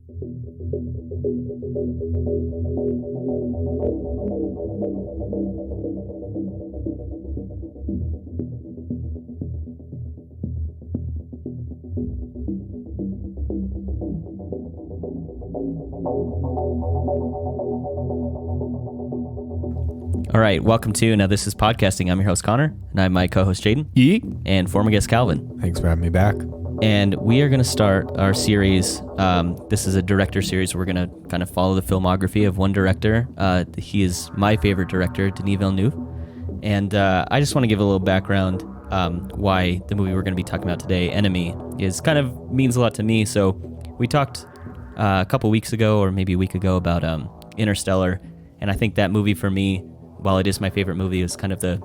All right, welcome to Now This Is Podcasting. I'm your host, Connor, and I'm my co-host, Jaden, and former guest, Calvin. Thanks for having me back. And we are going to start our series. This is a director series. We're going to kind of follow the filmography of one director. He is my favorite director, Denis Villeneuve. And I just want to give a little background why the movie we're going to be talking about today, Enemy, means a lot to me. So we talked a couple weeks ago, or maybe a week ago, about Interstellar. And I think that movie for me, while it is my favorite movie, is kind of the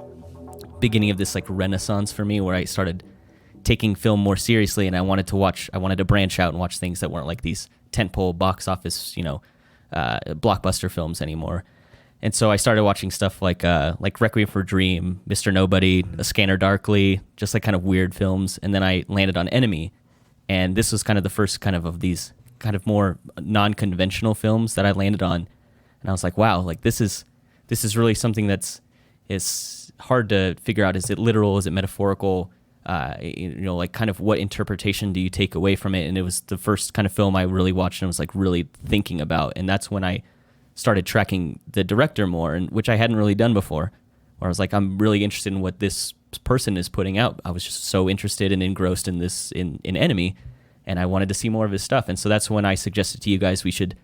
beginning of this like renaissance for me, where I started taking film more seriously, and I wanted to branch out and watch things that weren't like these tentpole box office, blockbuster films anymore. And so I started watching stuff like Requiem for a Dream, Mr. Nobody, A Scanner Darkly, just like kind of weird films. And then I landed on Enemy, and this was kind of the first kind of these kind of more non-conventional films that I landed on. And I was like, wow, like this is really something is hard to figure out. Is it literal? Is it metaphorical? Like kind of what interpretation do you take away from it? And it was the first kind of film I really watched and was like really thinking about. And that's when I started tracking the director more, and which I hadn't really done before, where I was like, I'm really interested in what this person is putting out. I was just so interested and engrossed in this, in Enemy, and I wanted to see more of his stuff. And so that's when I suggested to you guys we should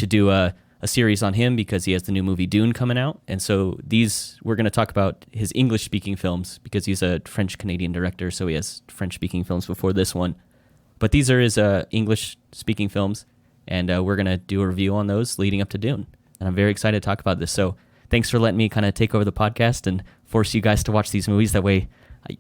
do a series on him, because he has the new movie Dune coming out. And so we're going to talk about his English-speaking films, because he's a French-Canadian director, so he has French-speaking films before this one. But these are his English-speaking films, and we're going to do a review on those leading up to Dune. And I'm very excited to talk about this. So thanks for letting me kind of take over the podcast and force you guys to watch these movies. That way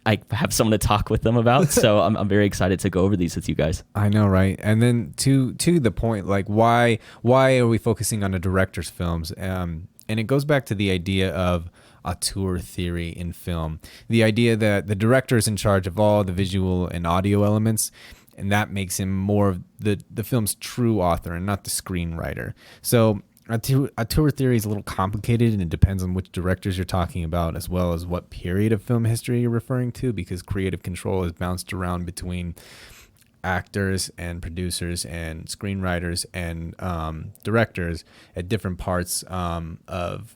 I have someone to talk with them about. So I'm very excited to go over these with you guys. I know, right? And then to the point, like why are we focusing on a director's films? And it goes back to the idea of auteur theory in film. The idea that the director is in charge of all the visual and audio elements, and that makes him more of the film's true author and not the screenwriter. So auteur theory is a little complicated, and it depends on which directors you're talking about, as well as what period of film history you're referring to, because creative control is bounced around between actors and producers and screenwriters and directors at different parts of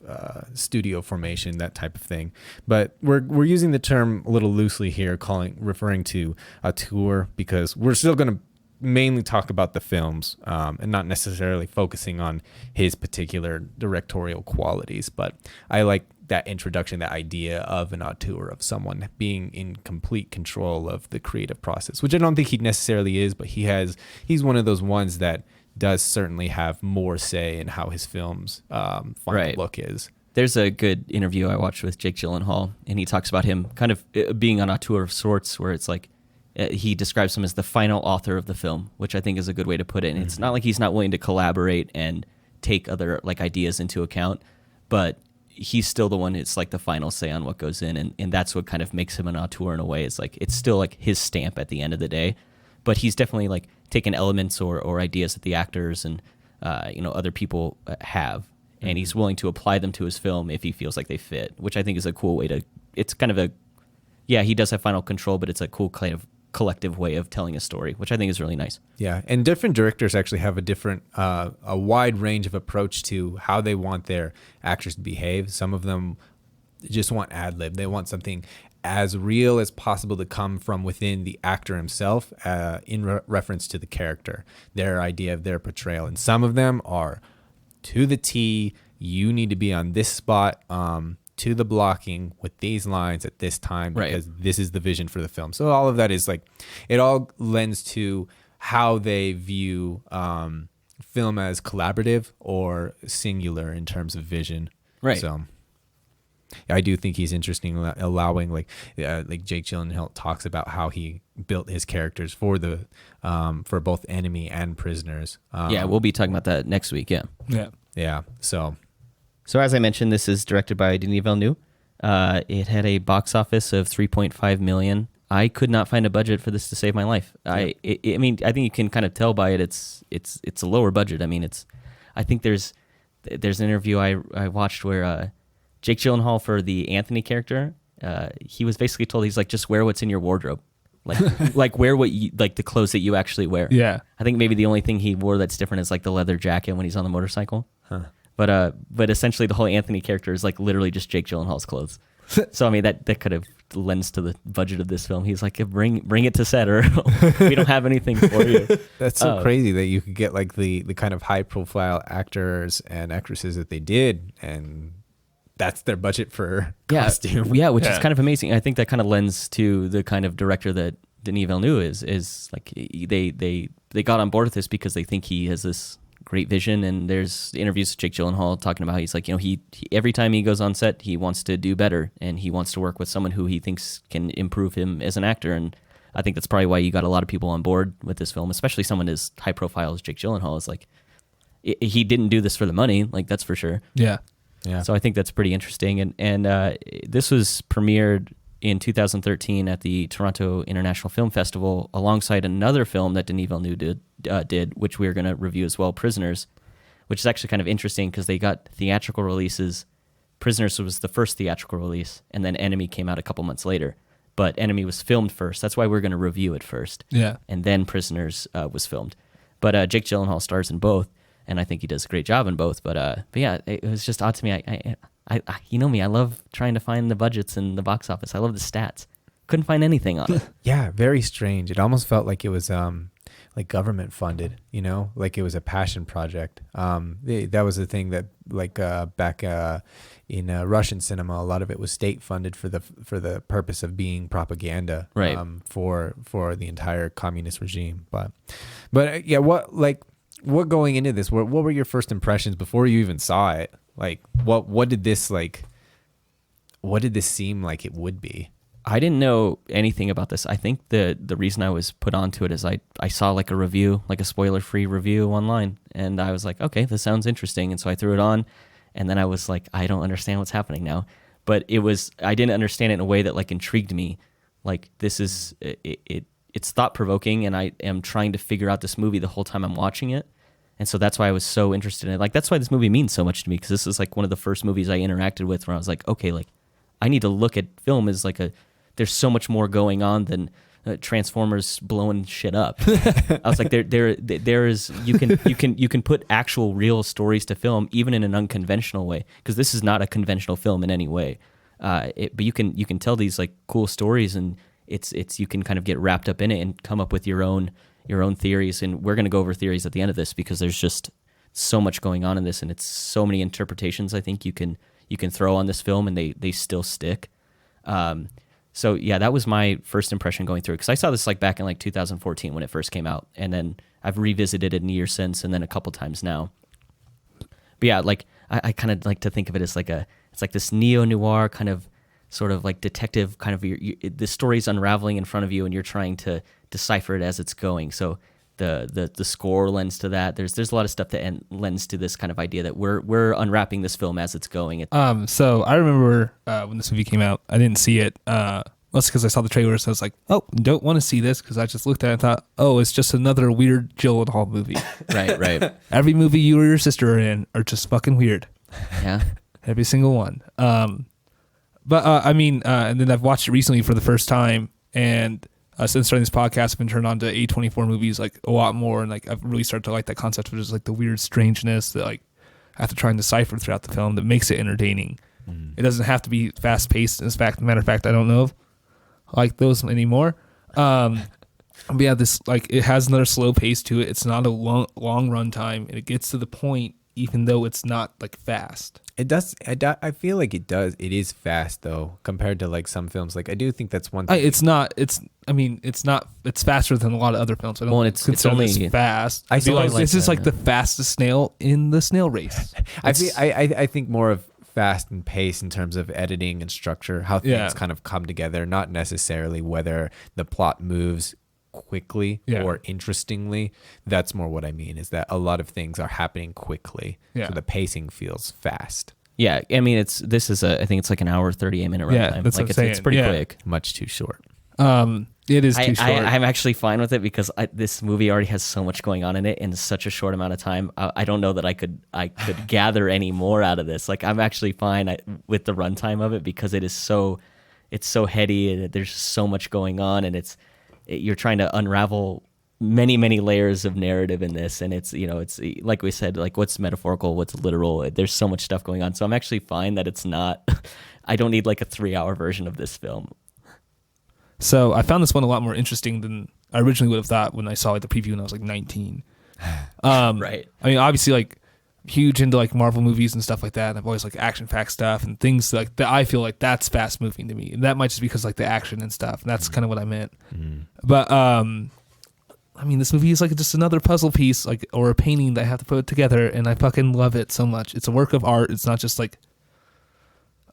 studio formation, that type of thing. But we're using the term a little loosely here, referring to auteur, because we're still going to mainly talk about the films and not necessarily focusing on his particular directorial qualities. But I like that introduction, that idea of an auteur, of someone being in complete control of the creative process, which I don't think he necessarily is, but he's one of those ones that does certainly have more say in how his film's final look is. There's a good interview I watched with Jake Gyllenhaal, and he talks about him kind of being an auteur of sorts, where it's like, he describes him as the final author of the film, which I think is a good way to put it. And it's not like he's not willing to collaborate and take other like ideas into account, but he's still the one. It's like the final say on what goes in, and that's what kind of makes him an auteur in a way. It's like it's still like his stamp at the end of the day, but he's definitely like taken elements or ideas that the actors and other people have, and he's willing to apply them to his film if he feels like they fit, which I think is a cool way to. It's kind of he does have final control, but it's a cool kind of collective way of telling a story, which I think is really nice. Yeah, and different directors actually have a wide range of approach to how they want their actors to behave. Some of them just want ad-lib. They want something as real as possible to come from within the actor himself in reference to the character, their idea of their portrayal. And some of them are to the T, you need to be on this spot, to the blocking with these lines at this time, because this is the vision for the film. So all of that is like, it all lends to how they view film as collaborative or singular in terms of vision. Right. So I do think he's interesting, allowing like Jake Gyllenhaal talks about how he built his characters for for both Enemy and Prisoners. We'll be talking about that next week. Yeah. So as I mentioned, this is directed by Denis Villeneuve. It had a box office of $3.5 million I could not find a budget for this to save my life. I mean, I think you can kind of tell by it. It's a lower budget. I mean, I think there's an interview I watched where Jake Gyllenhaal, for the Anthony character, he was basically told, he's like, just wear what's in your wardrobe. Like wear what you, like the clothes that you actually wear. Yeah. I think maybe the only thing he wore that's different is like the leather jacket when he's on the motorcycle. Huh. But essentially the whole Anthony character is like literally just Jake Gyllenhaal's clothes. So I mean that could have lends to the budget of this film. He's like, bring it to set, or we don't have anything for you. That's so crazy that you could get like the kind of high profile actors and actresses that they did, and that's their budget for costume. Yeah, which is kind of amazing. I think that kind of lends to the kind of director that Denis Villeneuve is like. They got on board with this because they think he has this great vision. And there's interviews with Jake Gyllenhaal talking about how he's like, he every time he goes on set, he wants to do better, and he wants to work with someone who he thinks can improve him as an actor. And I think that's probably why you got a lot of people on board with this film, especially someone as high profile as Jake Gyllenhaal. Is like, he didn't do this for the money, like that's for sure. Yeah. Yeah. So I think that's pretty interesting. And this was premiered in 2013 at the Toronto International Film Festival alongside another film that Denis Villeneuve did, which we're going to review as well, Prisoners, which is actually kind of interesting because they got theatrical releases. Prisoners was the first theatrical release, and then Enemy came out a couple months later. But Enemy was filmed first. That's why we're going to review it first. Yeah. And then Prisoners was filmed. But Jake Gyllenhaal stars in both, and I think he does a great job in both. But yeah, it was just odd to me. I you know me, I love trying to find the budgets in the box office. I love the stats. Couldn't find anything on it. Yeah, very strange. It almost felt like it was like government funded, like it was a passion project. That was the thing that like back in Russian cinema, a lot of it was state funded for the purpose of being propaganda, right? For the entire communist regime. But yeah, what going into this? What were your first impressions before you even saw it? Like, what did this seem like it would be? I didn't know anything about this. I think the reason I was put onto it is I saw like a review, like a spoiler-free review online, and I was like, okay, this sounds interesting, and so I threw it on, and then I was like, I don't understand what's happening now. But I didn't understand it in a way that like intrigued me. Like, this is it's thought-provoking, and I am trying to figure out this movie the whole time I'm watching it. And so that's why I was so interested in it. Like, that's why this movie means so much to me, because this is like one of the first movies I interacted with where I was like, okay, like I need to look at film as like there's so much more going on than Transformers blowing shit up. I was like, there is, you can put actual real stories to film, even in an unconventional way, because this is not a conventional film in any way. But you can tell these like cool stories, and it's you can kind of get wrapped up in it and come up with your own theories. And we're going to go over theories at the end of this, because there's just so much going on in this, and it's so many interpretations I think you can throw on this film, and they still stick. So yeah, that was my first impression going through it, because I saw this like back in like 2014 when it first came out, and then I've revisited it in years since, and then a couple times now. But yeah, like I kind of like to think of it as like it's like this neo-noir kind of sort of like detective kind of the story's unraveling in front of you, and you're trying to decipher it as it's going. So the score lends to that. There's a lot of stuff that lends to this kind of idea that we're unwrapping this film as it's going. So I remember when this movie came out, I didn't see it. That's because I saw the trailer, so I was like, oh, don't want to see this, because I just looked at it and thought, oh, it's just another weird Gyllenhaal movie. Right. Every movie you or your sister are in are just fucking weird. Yeah. Every single one. But I mean, and then I've watched it recently for the first time, and since starting this podcast, I've been turned on to A24 movies like a lot more, and like I've really started to like that concept, which is like the weird strangeness that like I have to try and decipher throughout the film that makes it entertaining. It doesn't have to be fast paced. Matter of fact, I don't know if I like those anymore. But yeah, this like it has another slow pace to it. It's not a long run time, and it gets to the point, even though it's not like fast. It does. I feel like it does. It is fast though, compared to like some films. Like I do think that's one thing. It's not. It's faster than a lot of other films. I don't it's only this fast. I feel like this is that, like the fastest snail in the snail race. I think more of fast and pace in terms of editing and structure, how things kind of come together, not necessarily whether the plot moves quickly or interestingly. That's more what I mean, is that a lot of things are happening quickly, so the pacing feels fast. I mean, I think it's like an hour 38-minute runtime. That's like what I'm it's pretty saying. quick. Much too short. It is too short. I'm actually fine with it because this movie already has so much going on in it in such a short amount of time. I don't know that I could gather any more out of this. Like, I'm actually fine with the runtime of it because it's so heady and there's so much going on, and you're trying to unravel many layers of narrative in this, and it's like we said, like what's metaphorical, what's literal. There's so much stuff going on, so I'm actually fine that it's not. I don't need like a 3-hour version of this film. So I found this one a lot more interesting than I originally would have thought when I saw like the preview when I was like 19. Right. I mean, obviously, like huge into like Marvel movies and stuff like that. And I've always like action-packed stuff and things like that. I feel like that's fast moving to me, and that might just be because like the action and stuff. And that's kind of what I meant. But I mean, this movie is like just another puzzle piece, like or a painting that I have to put together, and I fucking love it so much. It's a work of art. It's not just like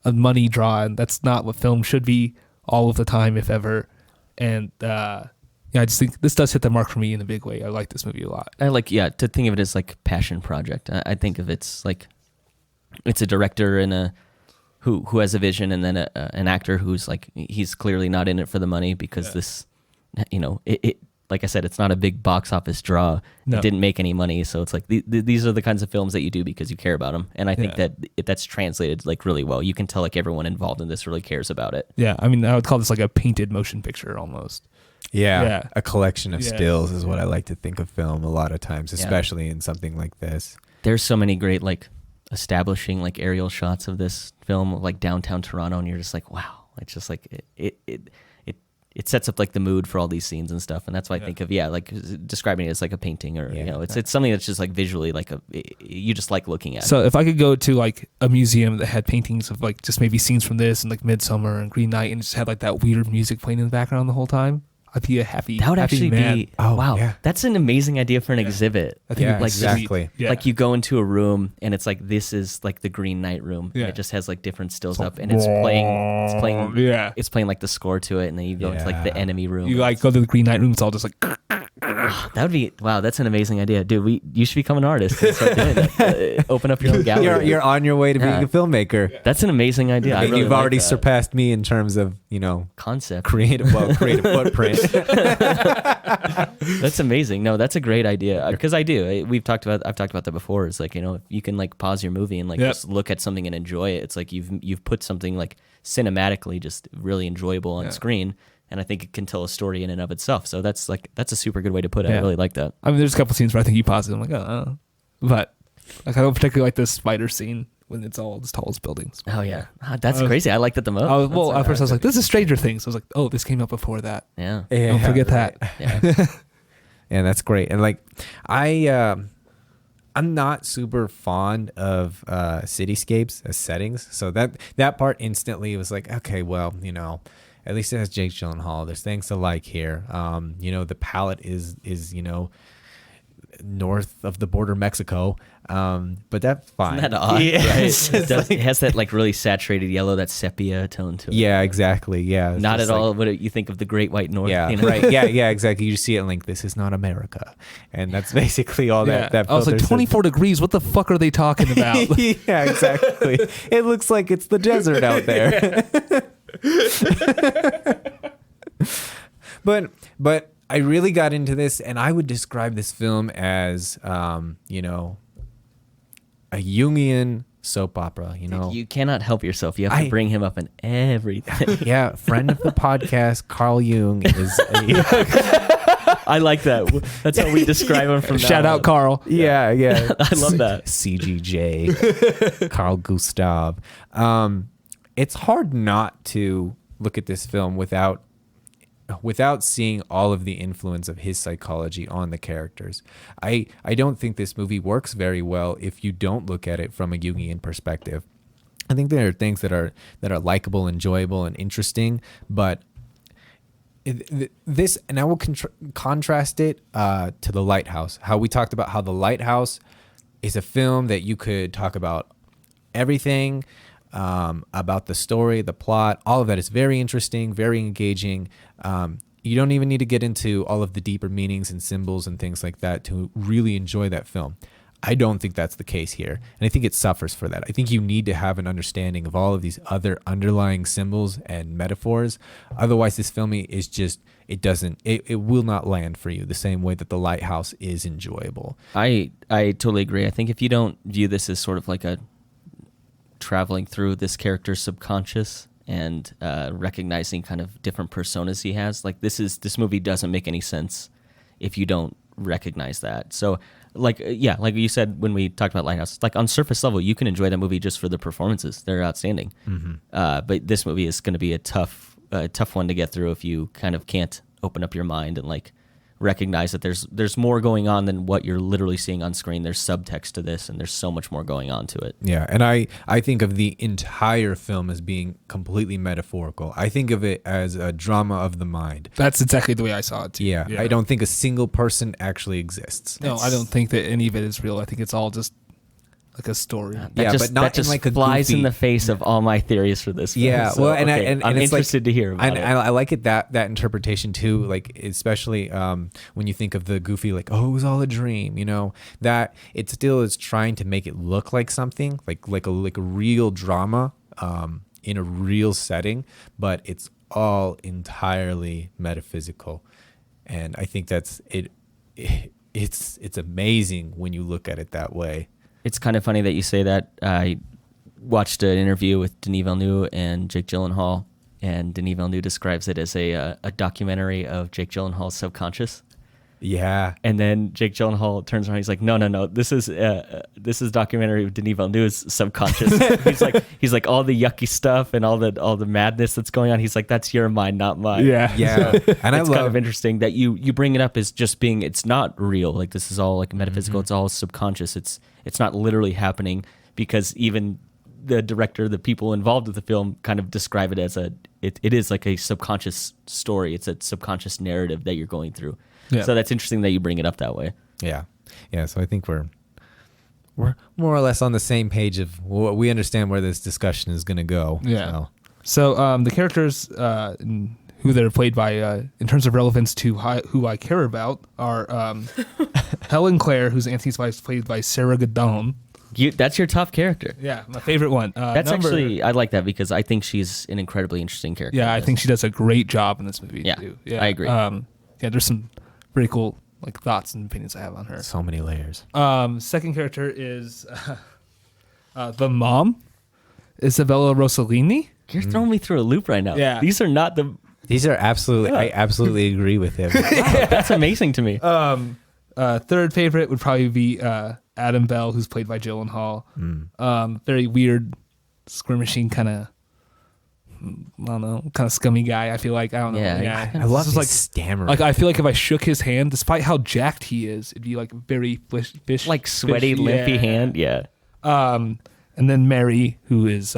a money draw, and that's not what film should be all of the time, if ever. And I just think this does hit the mark for me in a big way. I like this movie a lot. I like, to think of it as like passion project. I think of it's like it's a director and who has a vision, and then an actor who's like, he's clearly not in it for the money because this, it like I said, it's not a big box office draw. No. It didn't make any money, so it's like these are the kinds of films that you do because you care about them, and I think that's translated like really well. You can tell like everyone involved in this really cares about it. Yeah, I mean, I would call this like a painted motion picture almost. Yeah, a collection of stills is what I like to think of film a lot of times, especially in something like this. There's so many great like establishing like aerial shots of this film, like downtown Toronto, and you're just like, wow, it's just like it sets up like the mood for all these scenes and stuff, and that's why I think of like describing it as like a painting, or it's something that's just like visually like you just like looking at. So if I could go to like a museum that had paintings of like just maybe scenes from this and like Midsummer and Green Knight, and just had like that weird music playing in the background the whole time, I'd be a happy. That would actually man. be wow. That's an amazing idea for an exhibit. I think like exactly. Like you go into a room and it's like this is like the Green Knight room. Yeah. And it just has like different stills up, and it's playing like the score to it, and then you go into like the enemy room. You like go to the Green Knight room, it's all just like. That would be wow. That's an amazing idea, dude. You should become an artist and start doing that. Open up your own gallery. You're on your way to being a filmmaker. That's an amazing idea. I mean, you've already surpassed me in terms of concept, creative footprint. That's amazing. No, that's a great idea because I've talked about that before. It's like if you can like pause your movie and like just look at something and enjoy it. It's like you've put something like cinematically just really enjoyable on screen. And I think it can tell a story in and of itself. So that's a super good way to put it. I really like that. I mean, there's a couple scenes where I think you pause it. I'm like, oh, but like I don't particularly like this spider scene when it's all as tall as buildings. Oh yeah, that's crazy. I liked it the most. At first I was like, this is Stranger Things. I was like, oh, this came up before that. Yeah. Don't forget that. Yeah. Yeah, that's great. And like, I'm not super fond of cityscapes as settings. So that part instantly was like, okay, well, at least it has Jake Gyllenhaal. There's things to like here. The palette is north of the border Mexico. But that's fine. Isn't that odd? Yeah. Right? It has that like really saturated yellow, that sepia tone to it. Yeah, exactly. Yeah. It's not at all what you think of the Great White North. Yeah, right. Yeah, exactly. You see it and like, this is not America. And that's basically all that I was like, 24 degrees. What the fuck are they talking about? Yeah, exactly. It looks like it's the desert out there. But I really got into this, and I would describe this film as a Jungian soap opera. You cannot help yourself. You have to bring him up in everything. Yeah, friend of the podcast, Carl Jung is. I like that. That's how we describe him from now Shout out on. Yeah. Carl. I love that. CGJ, Carl Gustav. It's hard not to look at this film without seeing all of the influence of his psychology on the characters. I don't think this movie works very well if you don't look at it from a Jungian perspective. I think there are things that are likable, enjoyable, and interesting, but this, and I will contrast it to The Lighthouse. How we talked about how The Lighthouse is a film that you could talk about everything, about the story, the plot, all of that is very interesting, very engaging. You don't even need to get into all of the deeper meanings and symbols and things like that to really enjoy that film. I don't think that's the case here. And I think it suffers for that. I think you need to have an understanding of all of these other underlying symbols and metaphors. Otherwise, this film is just, it will not land for you the same way that The Lighthouse is enjoyable. I totally agree. I think if you don't view this as sort of like a traveling through this character's subconscious and recognizing kind of different personas he has, like this movie doesn't make any sense if you don't recognize that. So like you said when we talked about Lighthouse, like on surface level you can enjoy that movie just for the performances. They're outstanding. But this movie is going to be a tough one to get through if you kind of can't open up your mind and like recognize that there's more going on than what you're literally seeing on screen. There's subtext to this, and there's so much more going on to it. Yeah, and I think of the entire film as being completely metaphorical. I think of it as a drama of the mind. That's exactly the way I saw it too. Yeah, I don't think a single person actually exists. No, I don't think that any of it is real. I think it's all just like a story. But not in like a flies goofy, in the face of all my theories for this film. Yeah, So, well, okay, and I'm it's interested to hear about and it. I like it that interpretation too. Like especially when you think of the goofy, like it was all a dream. You know that it still is trying to make it look like something, like a real drama in a real setting, but it's all entirely metaphysical, and I think that's it. It's amazing when you look at it that way. It's kind of funny that you say that. I watched an interview with Denis Villeneuve and Jake Gyllenhaal, and Denis Villeneuve describes it as a documentary of Jake Gyllenhaal's subconscious. Yeah. And then Jake Gyllenhaal turns around. He's like, no. This is documentary of Denis Villeneuve's subconscious. he's like all the yucky stuff and all the madness that's going on. He's like, that's your mind, not mine. Yeah. Yeah. So And it's kind of interesting that you bring it up as just being, it's not real. Like this is all like metaphysical. It's all subconscious. It's not literally happening, because even the director, the people involved with the film kind of describe it as it is like a subconscious story. It's a subconscious narrative that you're going through. Yeah. So that's interesting that you bring it up that way. Yeah. So I think we're more or less on the same page of what we understand where this discussion is going to go. Yeah. So the characters who they're played by, in terms of relevance to who I care about, are Helen Claire, who's Anthony's wife, played by Sarah Gadon. That's your top character. Yeah, my favorite one. Actually, I like that because I think she's an incredibly interesting character. Yeah, I think she does a great job in this movie. Yeah, too. I agree. There's some pretty cool like thoughts and opinions I have on her. So many layers. Second character is the mom, Isabella Rossellini. You're throwing me through a loop right now. Yeah. These are not the... These are absolutely, I absolutely agree with him. Wow, that's amazing to me. Third favorite would probably be Adam Bell, who's played by Gyllenhaal. Very weird, skirmishing kind of, I don't know, kind of scummy guy. I feel like, I don't know. Yeah. I love his like stammer. Like I feel like if I shook his hand, despite how jacked he is, it'd be like very fish, Like sweaty, limpy hand. Yeah. And then Mary, who is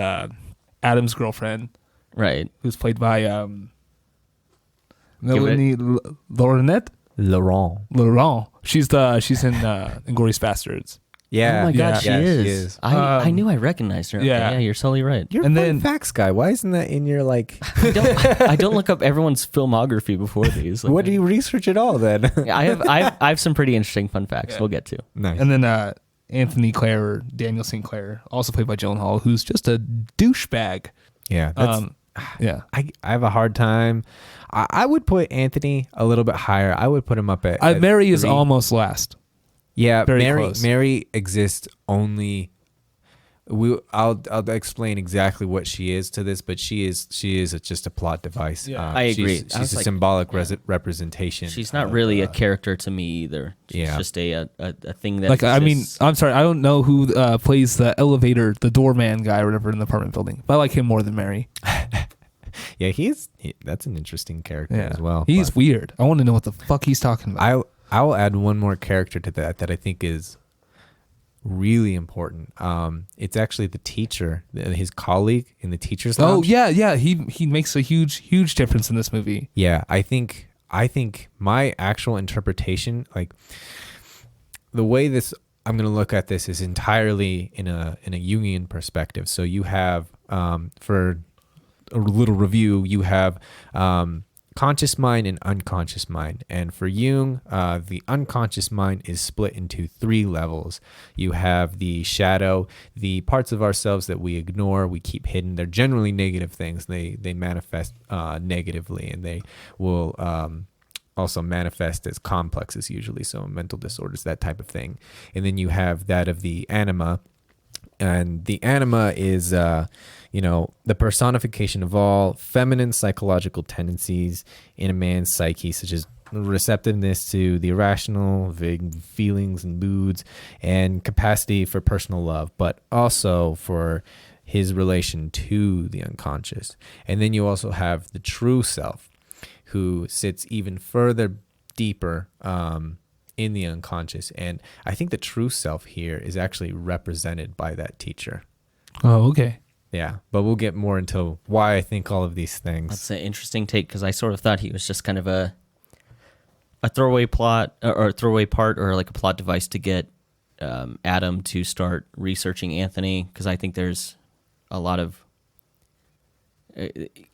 Adam's girlfriend, Right. who's played by Melanie Laurent. Laurent. She's in Inglourious Bastards. Yeah. Oh my God, Yeah. she Yeah, is. she is. I knew I recognized her. Okay, yeah. yeah, you're totally right. You're And a then- fun facts guy. Why isn't that in your like? I don't look up everyone's filmography before these. Like, What do you research at all then? I have some pretty interesting fun facts. Yeah. We'll get to. Nice. And then Anthony Clare, or Daniel Sinclair, also played by Gyllenhaal, who's just a douchebag. Yeah. That's, Yeah. I have a hard time. I would put Anthony a little bit higher. I would put him up at Mary is 3. almost last. Yeah, very close. Mary exists only. I'll explain exactly what she is to this, but she is just a plot device. Yeah. I agree. She's I was a like, symbolic representation. She's not really a character to me either. She's Yeah. just a thing that. Like, I mean, exists. I'm sorry, I don't know who plays the elevator, the doorman guy or whatever in the apartment building, but I like him more than Mary. Yeah, that's an interesting character Yeah. as well. He's but weird. I want to know what the fuck he's talking about. I will add one more character to that I think is really important. It's actually the teacher, his colleague in the teacher's lounge. Yeah. He makes a huge difference in this movie. Yeah, I think my actual interpretation, like the way I'm going to look at this is entirely in a Jungian perspective. So you have for a little review, you have conscious mind and unconscious mind. And for Jung, the unconscious mind is split into 3 levels. You have the shadow, the parts of ourselves that we ignore, we keep hidden. They're generally negative things. They manifest negatively, and they will also manifest as complexes usually, so mental disorders, that type of thing. And then you have that of the anima, and the anima is the personification of all feminine psychological tendencies in a man's psyche, such as receptiveness to the irrational, vague feelings and moods, and capacity for personal love, but also for his relation to the unconscious. And then you also have the true self, who sits even further deeper in the unconscious. And I think the true self here is actually represented by that teacher. Oh, okay. Yeah, but we'll get more into why I think all of these things. That's an interesting take, because I sort of thought he was just kind of a throwaway plot or a throwaway part, or like a plot device to get Adam to start researching Anthony, because I think there's a lot of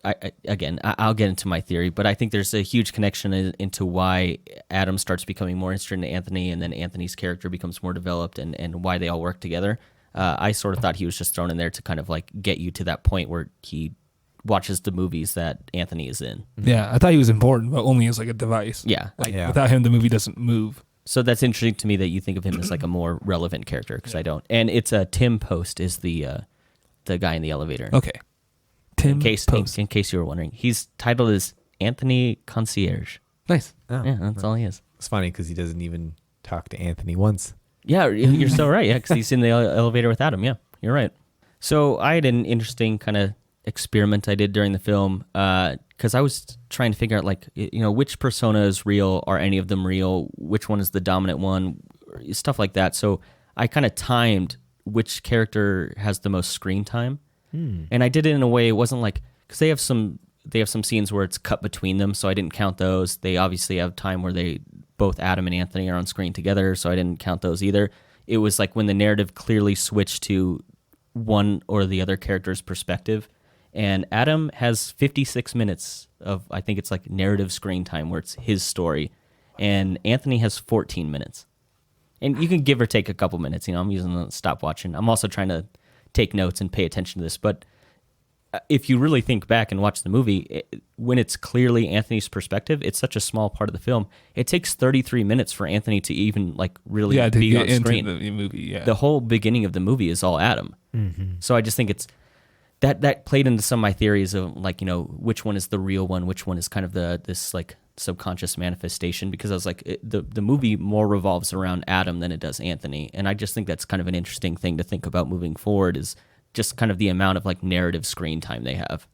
I'll get into my theory, but I think there's a huge connection into why Adam starts becoming more interested in Anthony, and then Anthony's character becomes more developed, and why they all work together. I sort of thought he was just thrown in there to kind of like get you to that point where he watches the movies that Anthony is in. Yeah, I thought he was important, but only as like a device. Yeah. Without him, the movie doesn't move. So that's interesting to me that you think of him as like a more relevant character, because I don't. And it's Tim Post is the guy in the elevator. Okay. Tim Post. In case you were wondering, he's titled as Anthony Concierge. Nice. Oh, Yeah, that's all he is. It's funny because he doesn't even talk to Anthony once. Yeah, you're so right. Yeah, because he's in the elevator with Adam. Yeah, you're right. So I had an interesting kind of experiment I did during the film, because I was trying to figure out, like, which persona is real. Are any of them real? Which one is the dominant one? Stuff like that. So I kind of timed which character has the most screen time. And I did it in a way, it wasn't like, because they have some scenes where it's cut between them, so I didn't count those. They obviously have time where both Adam and Anthony are on screen together, so I didn't count those either. It was like when the narrative clearly switched to one or the other character's perspective. And Adam has 56 minutes of, I think it's like narrative screen time where it's his story, and Anthony has 14 minutes. And you can give or take a couple minutes. I'm using the stopwatch, and I'm also trying to take notes and pay attention to this. But if you really think back and watch the movie, when it's clearly Anthony's perspective, it's such a small part of the film. It takes 33 minutes for Anthony to even like really be on screen. Into the movie. Yeah. The whole beginning of the movie is all Adam. Mm-hmm. So I just think it's that played into some of my theories of, like, which one is the real one, which one is kind of this like subconscious manifestation, because I was like, the movie more revolves around Adam than it does Anthony. And I just think that's kind of an interesting thing to think about moving forward, is just kind of the amount of like narrative screen time they have.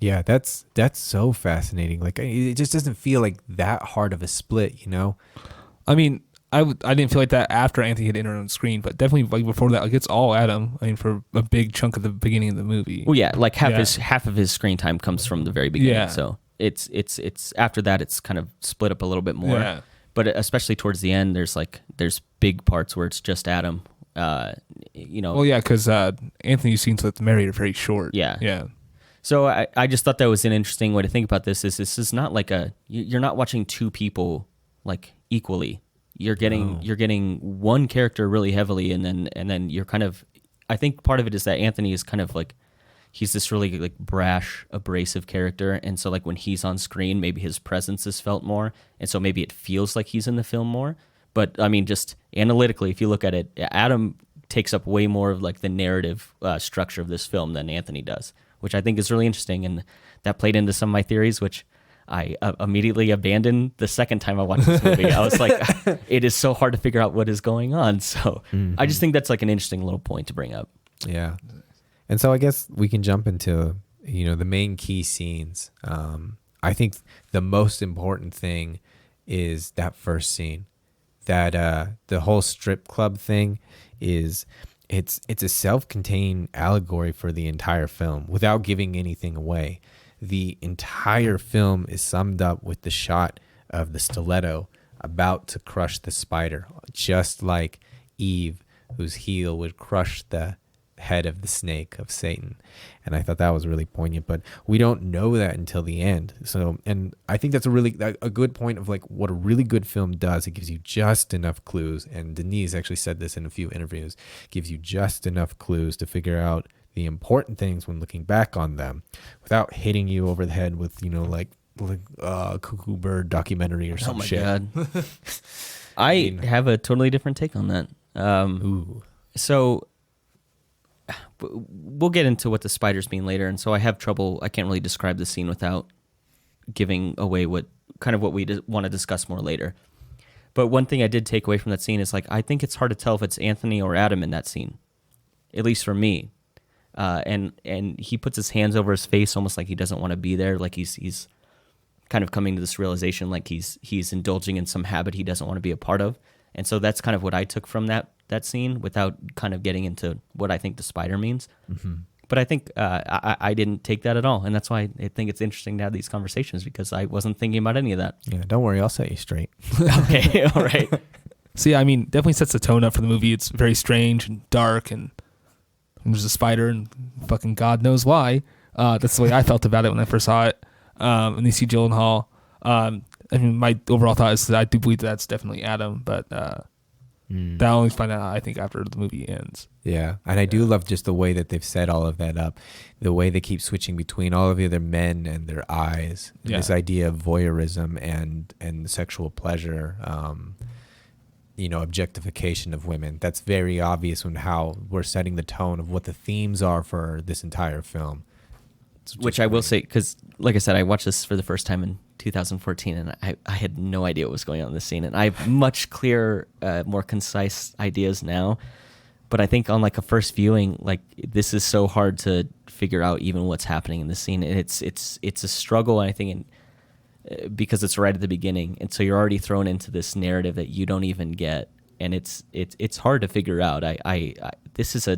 Yeah, that's so fascinating. Like, it just doesn't feel like that hard of a split, I mean, I didn't feel like that after Anthony had entered on screen, but definitely like before that, like it's all Adam. I mean, for a big chunk of the beginning of the movie. Well, yeah, like half of his screen time comes from the very beginning. Yeah. So it's after that it's kind of split up a little bit more. Yeah. But especially towards the end, there's big parts where it's just Adam. Well, yeah, because Anthony's scenes with Mary are very short. Yeah. Yeah. So I just thought that was an interesting way to think about this. This is not like you're not watching two people like equally. You're getting one character really heavily, and then you're kind of, I think part of it is that Anthony is kind of like, he's this really like brash, abrasive character, and so like when he's on screen, maybe his presence is felt more, and so maybe it feels like he's in the film more. But I mean, just analytically, if you look at it, Adam takes up way more of like the narrative structure of this film than Anthony does, which I think is really interesting, and that played into some of my theories, which I immediately abandoned the second time I watched this movie. I was like, it is so hard to figure out what is going on. So I just think that's like an interesting little point to bring up. Yeah. And so I guess we can jump into, the main key scenes. I think the most important thing is that first scene. That the whole strip club thing is, it's a self-contained allegory for the entire film without giving anything away. The entire film is summed up with the shot of the stiletto about to crush the spider, just like Eve, whose heel would crush the head of the snake of Satan. And I thought that was really poignant, but we don't know that until the end. So, and I think that's a good point of like what a really good film does. It gives you just enough clues. And Denis actually said this in a few interviews, gives you just enough clues to figure out the important things when looking back on them without hitting you over the head with, like Cuckoo Bird documentary or some shit. Oh my God. I have a totally different take on that. So we'll get into what the spiders mean later, and so I have trouble. I can't really describe the scene without giving away what we want to discuss more later. But one thing I did take away from that scene is like I think it's hard to tell if it's Anthony or Adam in that scene, at least for me. And he puts his hands over his face almost like he doesn't want to be there, like he's kind of coming to this realization like he's indulging in some habit he doesn't want to be a part of. And so that's kind of what I took from that scene without kind of getting into what I think the spider means. Mm-hmm. But I think I didn't take that at all. And that's why I think it's interesting to have these conversations because I wasn't thinking about any of that. Yeah, don't worry. I'll set you straight. Okay, all right. So yeah, I mean, definitely sets the tone up for the movie. It's very strange and dark and there's a spider and fucking God knows why. That's the way I felt about it when I first saw it. And you see Gyllenhaal. I mean, my overall thought is that I do believe that's definitely Adam, but that I'll only find out, I think, after the movie ends. Yeah, and I do love just the way that they've set all of that up, the way they keep switching between all of the other men and their eyes, and this idea of voyeurism and sexual pleasure, objectification of women. That's very obvious when how we're setting the tone of what the themes are for this entire film. Which I will say, because like I said, I watched this for the first time in 2014, and I had no idea what was going on in this scene. And I have much clearer, more concise ideas now. But I think on like a first viewing, like this is so hard to figure out even what's happening in the scene. And it's a struggle, I think, because it's right at the beginning, and so you're already thrown into this narrative that you don't even get, and it's hard to figure out. This is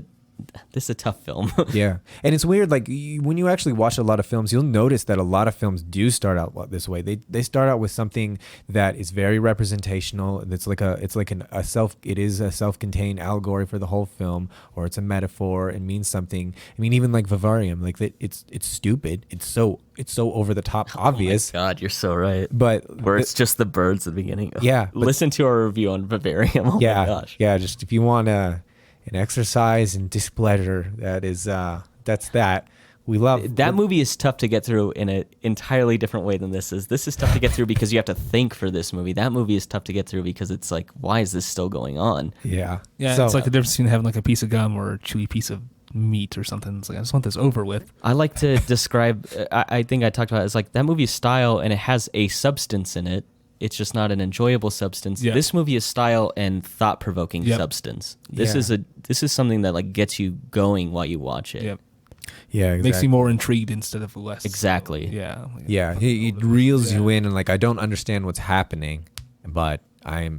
a tough film. Yeah. And it's weird, like when you actually watch a lot of films, you'll notice that a lot of films do start out this way. They start out with something that is very representational. It is a self-contained allegory for the whole film, or it's a metaphor. It means something. I mean, even like Vivarium, like it's stupid. It's so over the top obvious. Oh my God, you're so right. But where it's just the birds at the beginning. Yeah. Listen to our review on Vivarium. Oh yeah, my gosh. Yeah, just if you want an exercise and displeasure, that's that. We love that movie is tough to get through in an entirely different way than this is. This is tough to get through because you have to think for this movie. That movie is tough to get through because it's like, why is this still going on? Yeah. So, it's like the difference between having like a piece of gum or a chewy piece of meat or something. It's like, I just want this over with. I like to describe, I think I talked about it, it's like that movie's style and it has a substance in it. It's just not an enjoyable substance. Yep. This movie is style and thought-provoking substance. This is something that like gets you going while you watch it. Yep. Yeah, exactly. Makes you more intrigued instead of less. Exactly. Yeah. Yeah, it reels you in, and like I don't understand what's happening, but I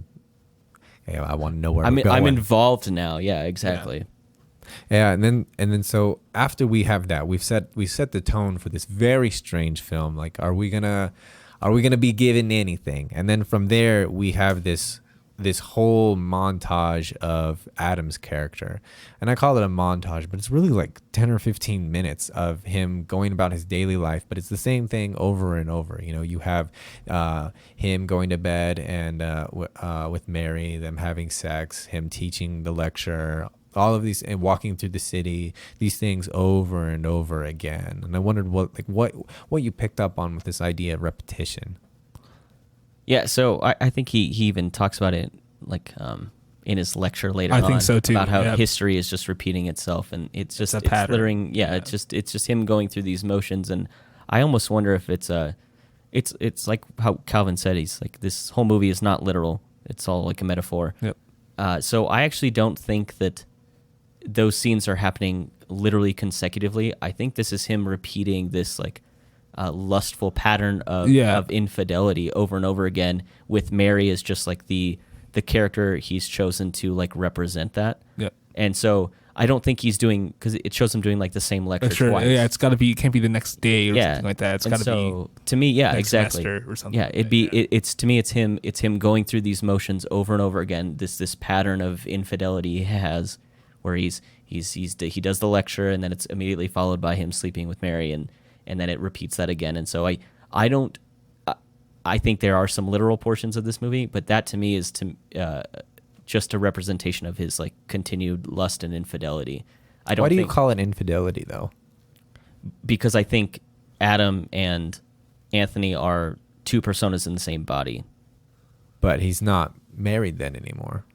want to know where I'm going. I'm involved now. Yeah, exactly. Yeah, and then so after we have that, we set the tone for this very strange film. Like, are we gonna be given anything? And then from there, we have this whole montage of Adam's character. And I call it a montage, but it's really like 10 or 15 minutes of him going about his daily life, but it's the same thing over and over. You know, you have him going to bed and with Mary, them having sex, him teaching the lecture, all of these, and walking through the city, these things over and over again. And I wondered what you picked up on with this idea of repetition. Yeah, so I think he even talks about it like in his lecture later on. I think so too. About how history is just repeating itself, and it's just a pattern. Littering, it's just him going through these motions, and I almost wonder if it's like how Calvin said, he's like, this whole movie is not literal; it's all like a metaphor. Yep. So I actually don't think that those scenes are happening literally consecutively. I think this is him repeating this like lustful pattern of infidelity over and over again, with Mary as just like the character he's chosen to like represent that. Yep. And so I don't think he's doing, because it shows him doing like the same lecture twice. Yeah, it's got to be. It can't be the next day or something like that. It's got to be. To me, yeah, next exactly. semester or something. Yeah, it's to me, it's him going through these motions over and over again. This pattern of infidelity he has, where he's He does the lecture, and then it's immediately followed by him sleeping with Mary, and then it repeats that again. And so I think there are some literal portions of this movie, but that to me is just a representation of his like continued lust and infidelity. Why do you call it infidelity though? Because I think Adam and Anthony are two personas in the same body. But he's not married then anymore.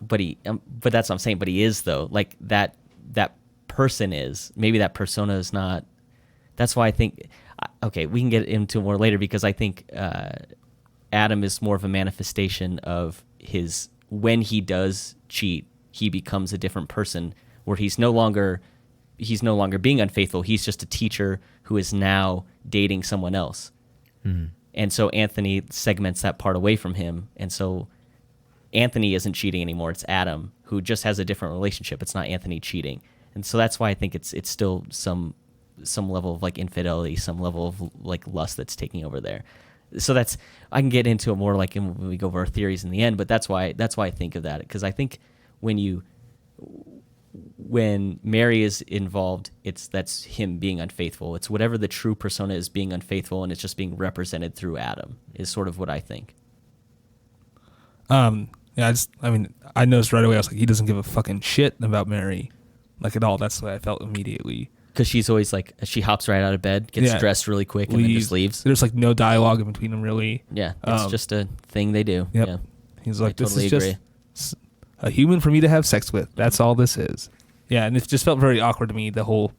But but that's what I'm saying. But he is though. Like that person is. Maybe that persona is not. That's why I think. Okay, we can get into more later because I think Adam is more of a manifestation of his. When he does cheat, he becomes a different person. Where he's no longer being unfaithful. He's just a teacher who is now dating someone else. Mm-hmm. And so Anthony segments that part away from him. And so Anthony isn't cheating anymore. It's Adam who just has a different relationship. It's not Anthony cheating. And so that's why I think it's still some level of like infidelity, some level of like lust that's taking over there. So I can get into it more like when we go over our theories in the end, but that's why I think of that. Because I think when Mary is involved, that's him being unfaithful. It's whatever the true persona is being unfaithful, and it's just being represented through Adam is sort of what I think. Yeah, I noticed right away. I was like, he doesn't give a fucking shit about Mary, like at all. That's the way I felt immediately. Because she's always like, she hops right out of bed, gets dressed really quick, and then just leaves. There's like no dialogue in between them, really. Yeah, it's just a thing they do. Yep. Yeah. He's like, totally this is just a human for me to have sex with. That's all this is. Yeah, and it just felt very awkward to me. The whole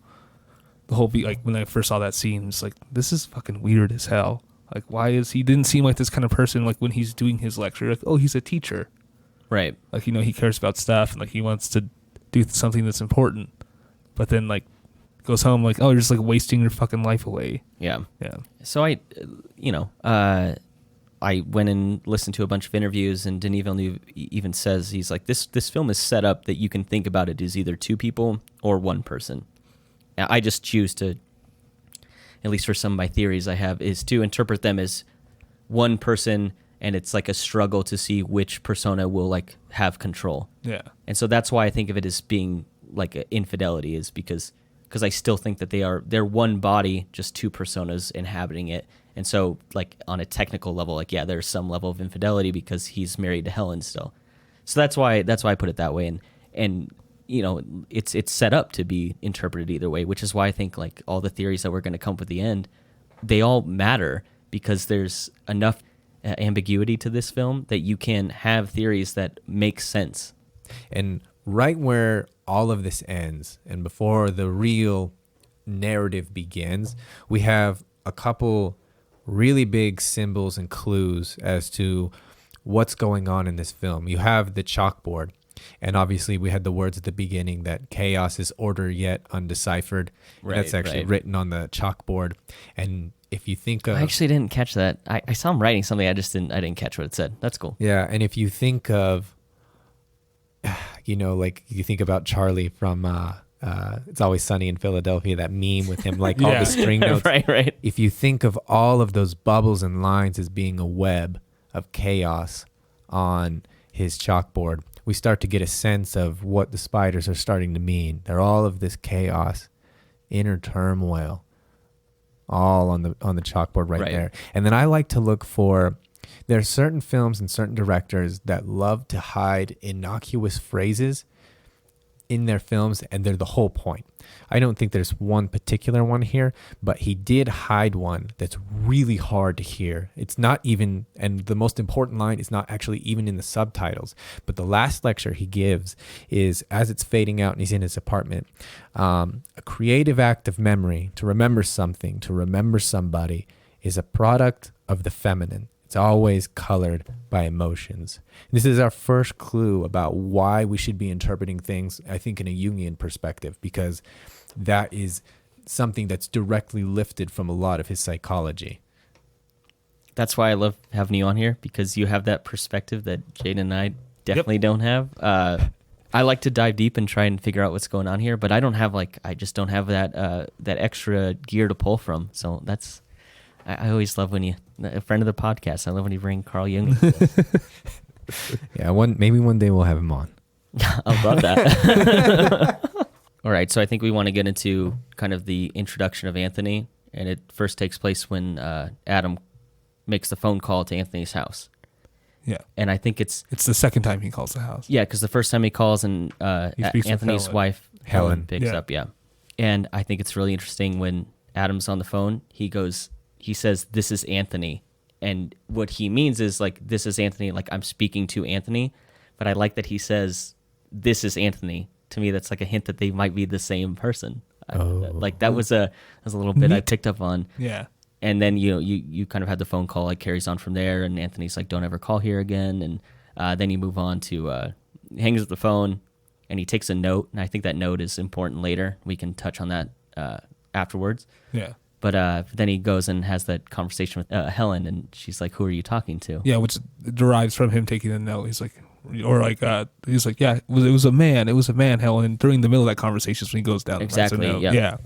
beat, like when I first saw that scene, it's like, this is fucking weird as hell. Like, why is he didn't seem like this kind of person? Like when he's doing his lecture, like, oh, he's a teacher, right? Like, he cares about stuff and like he wants to do something that's important, but then like goes home like, oh, you're just like wasting your fucking life away. Yeah. So I went and listened to a bunch of interviews, and Denis Villeneuve even says, he's like, this film is set up that you can think about it as either two people or one person. I just choose to, at least for some of my theories I have, is to interpret them as one person, and it's like a struggle to see which persona will like have control. Yeah. And so that's why I think of it as being like an infidelity, is because I still think that they're one body, just two personas inhabiting it. And so, like, on a technical level, like, yeah, there's some level of infidelity because he's married to Helen still. So that's why I put it that way. And it's set up to be interpreted either way, which is why I think, like, all the theories that we're going to come up with at the end, they all matter because there's enough ambiguity to this film that you can have theories that make sense. And right where all of this ends and before the real narrative begins, we have a couple really big symbols and clues as to what's going on in this film. You have the chalkboard, and obviously we had the words at the beginning that chaos is order yet undeciphered. Right, that's actually written on the chalkboard. And if you think of... I actually didn't catch that. I saw him writing something, I didn't catch what it said. That's cool. Yeah, and if you think of, like you think about Charlie from... It's Always Sunny in Philadelphia, that meme with him, like all the string notes. Right. If you think of all of those bubbles and lines as being a web of chaos on his chalkboard, we start to get a sense of what the spiders are starting to mean. They're all of this chaos, inner turmoil, all on the chalkboard right there. And then I like to look for, there are certain films and certain directors that love to hide innocuous phrases in their films, and they're the whole point. I don't think there's one particular one here, but he did hide one that's really hard to hear. It's not even, and the most important line is not actually even in the subtitles, but the last lecture he gives is, as it's fading out and he's in his apartment, a creative act of memory, to remember something, to remember somebody, is a product of the feminine. It's always colored by emotions. This is our first clue about why we should be interpreting things, I think, in a Jungian perspective, because that is something that's directly lifted from a lot of his psychology. That's why I love having you on here, because you have that perspective that Jaden and I definitely don't have. I like to dive deep and try and figure out what's going on here, but I just don't have that extra gear to pull from. So that's... I always love when a friend of the podcast, I love when you bring Carl Jung. Yeah, maybe one day we'll have him on. I love that. All right, so I think we want to get into kind of the introduction of Anthony, and it first takes place when Adam makes the phone call to Anthony's house. Yeah. And I think it's the second time he calls the house. yeah, because the first time he calls and He speaks with Anthony's Helen. wife Helen picks Yeah. up, yeah. And I think it's really interesting when Adam's on the phone, he says, "This is Anthony." And what he means is like, "This is Anthony," like I'm speaking to Anthony. But I like that he says, "This is Anthony." To me, that's like a hint that they might be the same person. Like that was a little bit I picked up on. Yeah. And then you kind of had the phone call like carries on from there, and Anthony's like, "Don't ever call here again." And then you move on to he hangs up the phone, and he takes a note, and I think that note is important later. We can touch on that afterwards. Yeah. But then he goes and has that conversation with Helen, and she's like, "Who are you talking to?" Yeah, which derives from him taking the note. He's like, he's like, yeah, it was a man, Helen. And during the middle of that conversation is when he goes down. And writes a Exactly. note. Yeah. Yeah.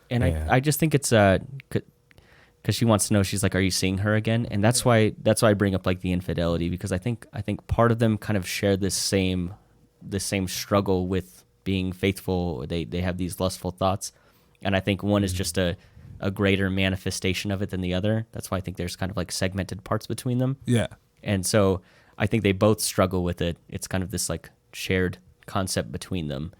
And I just think it's because she wants to know. She's like, "Are you seeing her again?" And that's why I bring up like the infidelity, because I think part of them kind of share this same struggle with being faithful. They have these lustful thoughts, and I think one is just a greater manifestation of it than the other. That's why I think there's kind of like segmented parts between them. Yeah. And so I think they both struggle with it. It's kind of this like shared concept between them.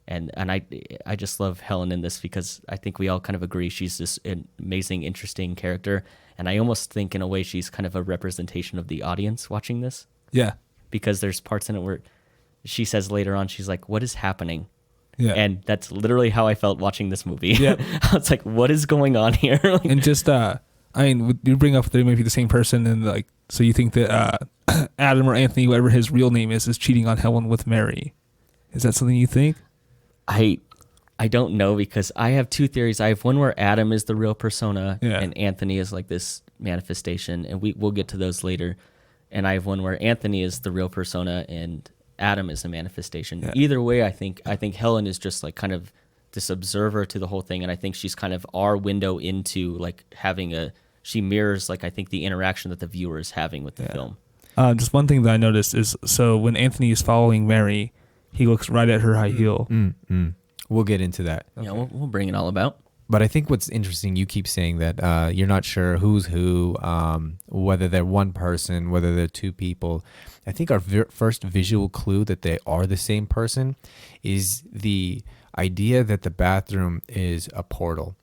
And I just love Helen in this because I think we all kind of agree she's this amazing, interesting character. And I almost think in a way she's kind of a representation of the audience watching this. Yeah. Because there's parts in it where she says later on, she's like, "What is happening?" Yeah. And that's literally how I felt watching this movie. Yeah. I was like, what is going on here? Like, And just, I mean, you bring up they may be the same person, and like, so you think that Adam or Anthony, whatever his real name is cheating on Helen with Mary. Is that something you think? I don't know, because I have two theories. I have one where Adam is the real persona and Anthony is like this manifestation, and we'll get to those later. And I have one where Anthony is the real persona and Adam is a manifestation. Yeah. Either way, I think Helen is just like kind of this observer to the whole thing, and I think she's kind of our window into like she mirrors like I think the interaction that the viewer is having with the film. Just one thing that I noticed is, so when Anthony is following Mary, he looks right at her high heel. We'll get into that. Yeah, we'll bring it all about. But I think what's interesting, you keep saying that you're not sure who's who, whether they're one person, whether they're two people. I think our first visual clue that they are the same person is the idea that the bathroom is a portal.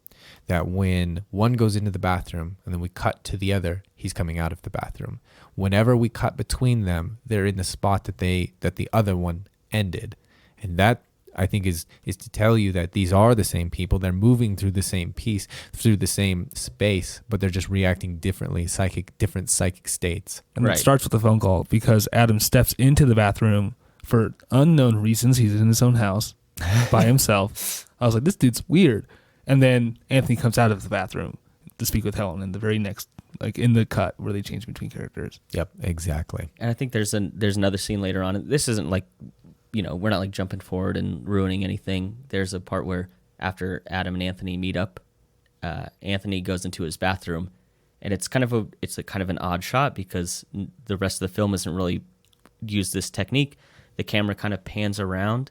That when one goes into the bathroom and then we cut to the other, he's coming out of the bathroom. Whenever we cut between them, they're in the spot that the other one ended. And that, I think, is to tell you that these are the same people. They're moving through the same piece, through the same space, but they're just reacting differently, different psychic states. And it starts with the phone call because Adam steps into the bathroom for unknown reasons. He's in his own house by himself. I was like, this dude's weird. And then Anthony comes out of the bathroom to speak with Helen in the very next, like in the cut where they change between characters. Yep, exactly. And I think there's another scene later on. This isn't like, we're not like jumping forward and ruining anything. There's a part where after Adam and Anthony meet up, Anthony goes into his bathroom, and it's kind of an odd shot because the rest of the film doesn't really use this technique. The camera kind of pans around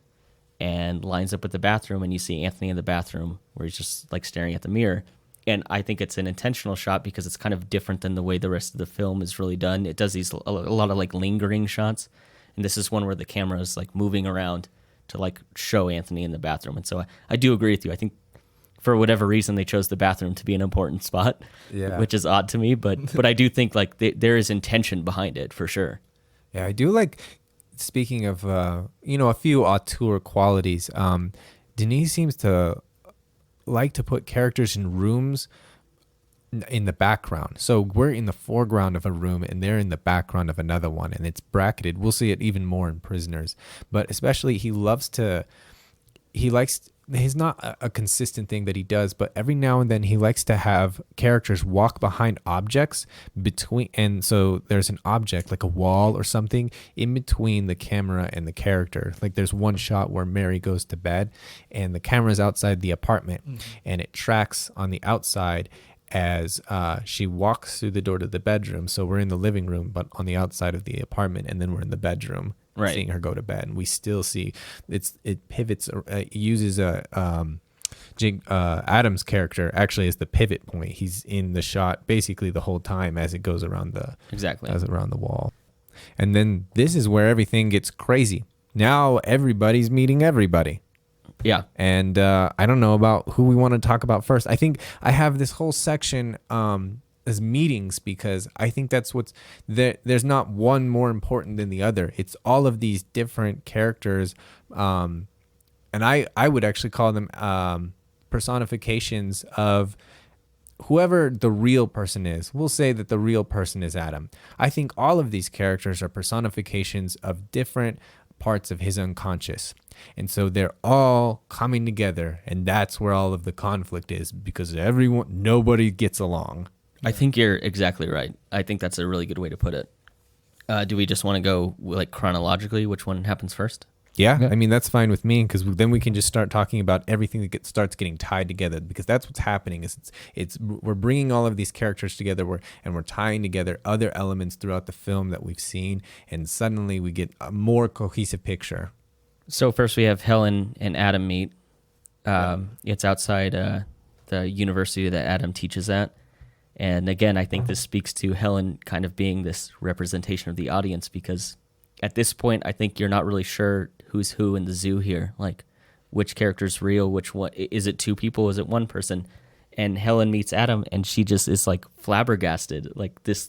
and lines up with the bathroom, and you see Anthony in the bathroom where he's just like staring at the mirror. And I think it's an intentional shot because it's kind of different than the way the rest of the film is really done. It does a lot of like lingering shots. And this is one where the camera is like moving around to like show Anthony in the bathroom. And so I do agree with you. I think for whatever reason they chose the bathroom to be an important spot, which is odd to me. But I do think like there is intention behind it for sure. Yeah, I do like, speaking of, a few auteur qualities, Denis seems to like to put characters in rooms in the background. So we're in the foreground of a room and they're in the background of another one, and it's bracketed. We'll see it even more in Prisoners, but especially he's not a consistent thing that he does, but every now and then he likes to have characters walk behind objects and so there's an object like a wall or something in between the camera and the character. Like there's one shot where Mary goes to bed and the camera's outside the apartment, and it tracks on the outside as she walks through the door to the bedroom. So we're in the living room, but on the outside of the apartment, and then we're in the bedroom. Right. seeing her go to bed, and we still see it pivots. It uses Adam's character actually as the pivot point. He's in the shot basically the whole time as it goes around the wall. And then this is where everything gets crazy. Now everybody's meeting everybody. Yeah. And I don't know about who we want to talk about first. I think I have this whole section as meetings, because I think that's what's there. There's not one more important than the other. It's all of these different characters. And I would actually call them personifications of whoever the real person is. We'll say that the real person is Adam. I think all of these characters are personifications of different parts of his unconscious. And so they're all coming together, and that's where all of the conflict is, because nobody gets along. I think you're exactly right. I think that's a really good way to put it. Do we just want to go like chronologically, which one happens first? Yeah, I mean, that's fine with me, because then we can just start talking about everything that starts getting tied together, because that's what's happening. Is we're bringing all of these characters together, and we're tying together other elements throughout the film that we've seen, and suddenly we get a more cohesive picture. So first we have Helen and Adam meet. It's outside the university that Adam teaches at. And again, I think this speaks to Helen kind of being this representation of the audience, because at this point, I think you're not really sure who's who in the zoo here. Like, which character's real, which one, is it two people, is it one person? And Helen meets Adam, and she just is like flabbergasted. Like, this